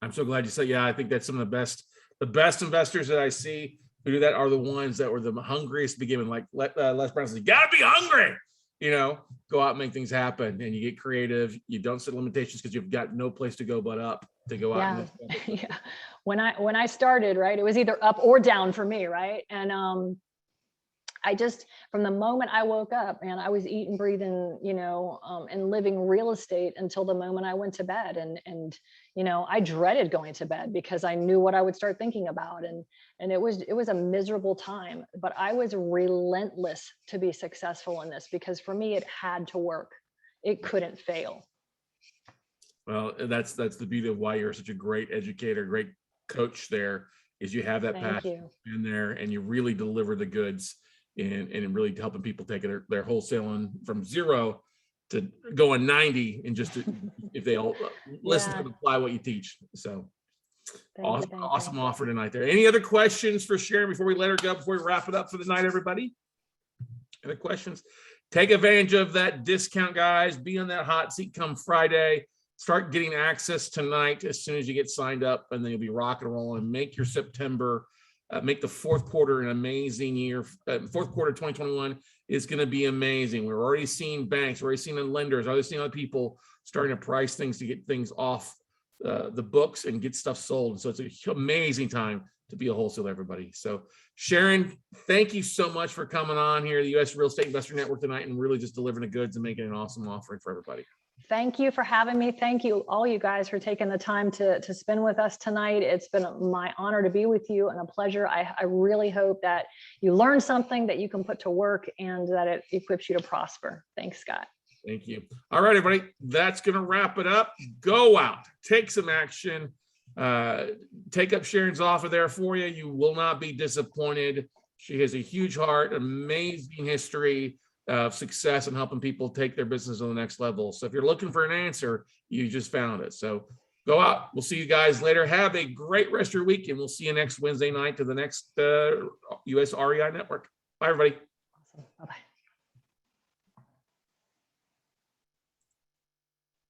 I'm so glad you said, yeah, I think that's some of the best investors that I see who do that are the ones that were the hungriest to begin with. Like Les Brown says, you gotta be hungry, go out and make things happen, and you get creative. You don't set limitations because you've got no place to go but up to go out. Yeah. Yeah. When I started, right, it was either up or down for me. Right. And, I just, from the moment I woke up, and I was eating, breathing, and living real estate until the moment I went to bed. And I dreaded going to bed because I knew what I would start thinking about. And it was a miserable time, but I was relentless to be successful in this, because for me, it had to work. It couldn't fail. Well, that's the beauty of why you're such a great educator, great coach there, is you have that passion in there, and you really deliver the goods. And really helping people take their wholesaling from 0 to going 90, and just if they all listen and apply what you teach. So awesome offer tonight there. Any other questions for Sharon before we let her go, before we wrap it up for the night, everybody? Any questions? Take advantage of that discount, guys. Be on that hot seat come Friday. Start getting access tonight as soon as you get signed up, and then you'll be rocking and rolling. Make your September, make the fourth quarter an amazing year. Fourth quarter 2021 is going to be amazing. We're already seeing banks, we're already seeing lenders, already seeing other people starting to price things to get things off the books and get stuff sold. So it's an amazing time to be a wholesaler, everybody. So Sharon, thank you so much for coming on here, the U.S. Real Estate Investor Network tonight, and really just delivering the goods and making an awesome offering for everybody. Thank you for having me. Thank you, all you guys, for taking the time to spend with us tonight. It's been my honor to be with you and a pleasure. I really hope that you learn something that you can put to work and that it equips you to prosper. Thanks, Scott. Thank you. All right, everybody, that's going to wrap it up. Go out, take some action, take up Sharon's offer there for you. You will not be disappointed. She has a huge heart, amazing history of success and helping people take their business to the next level. So if you're looking for an answer, you just found it. So go out. We'll see you guys later. Have a great rest of your week, and we'll see you next Wednesday night to the next US REI Network. Bye, everybody. Awesome. Bye-bye.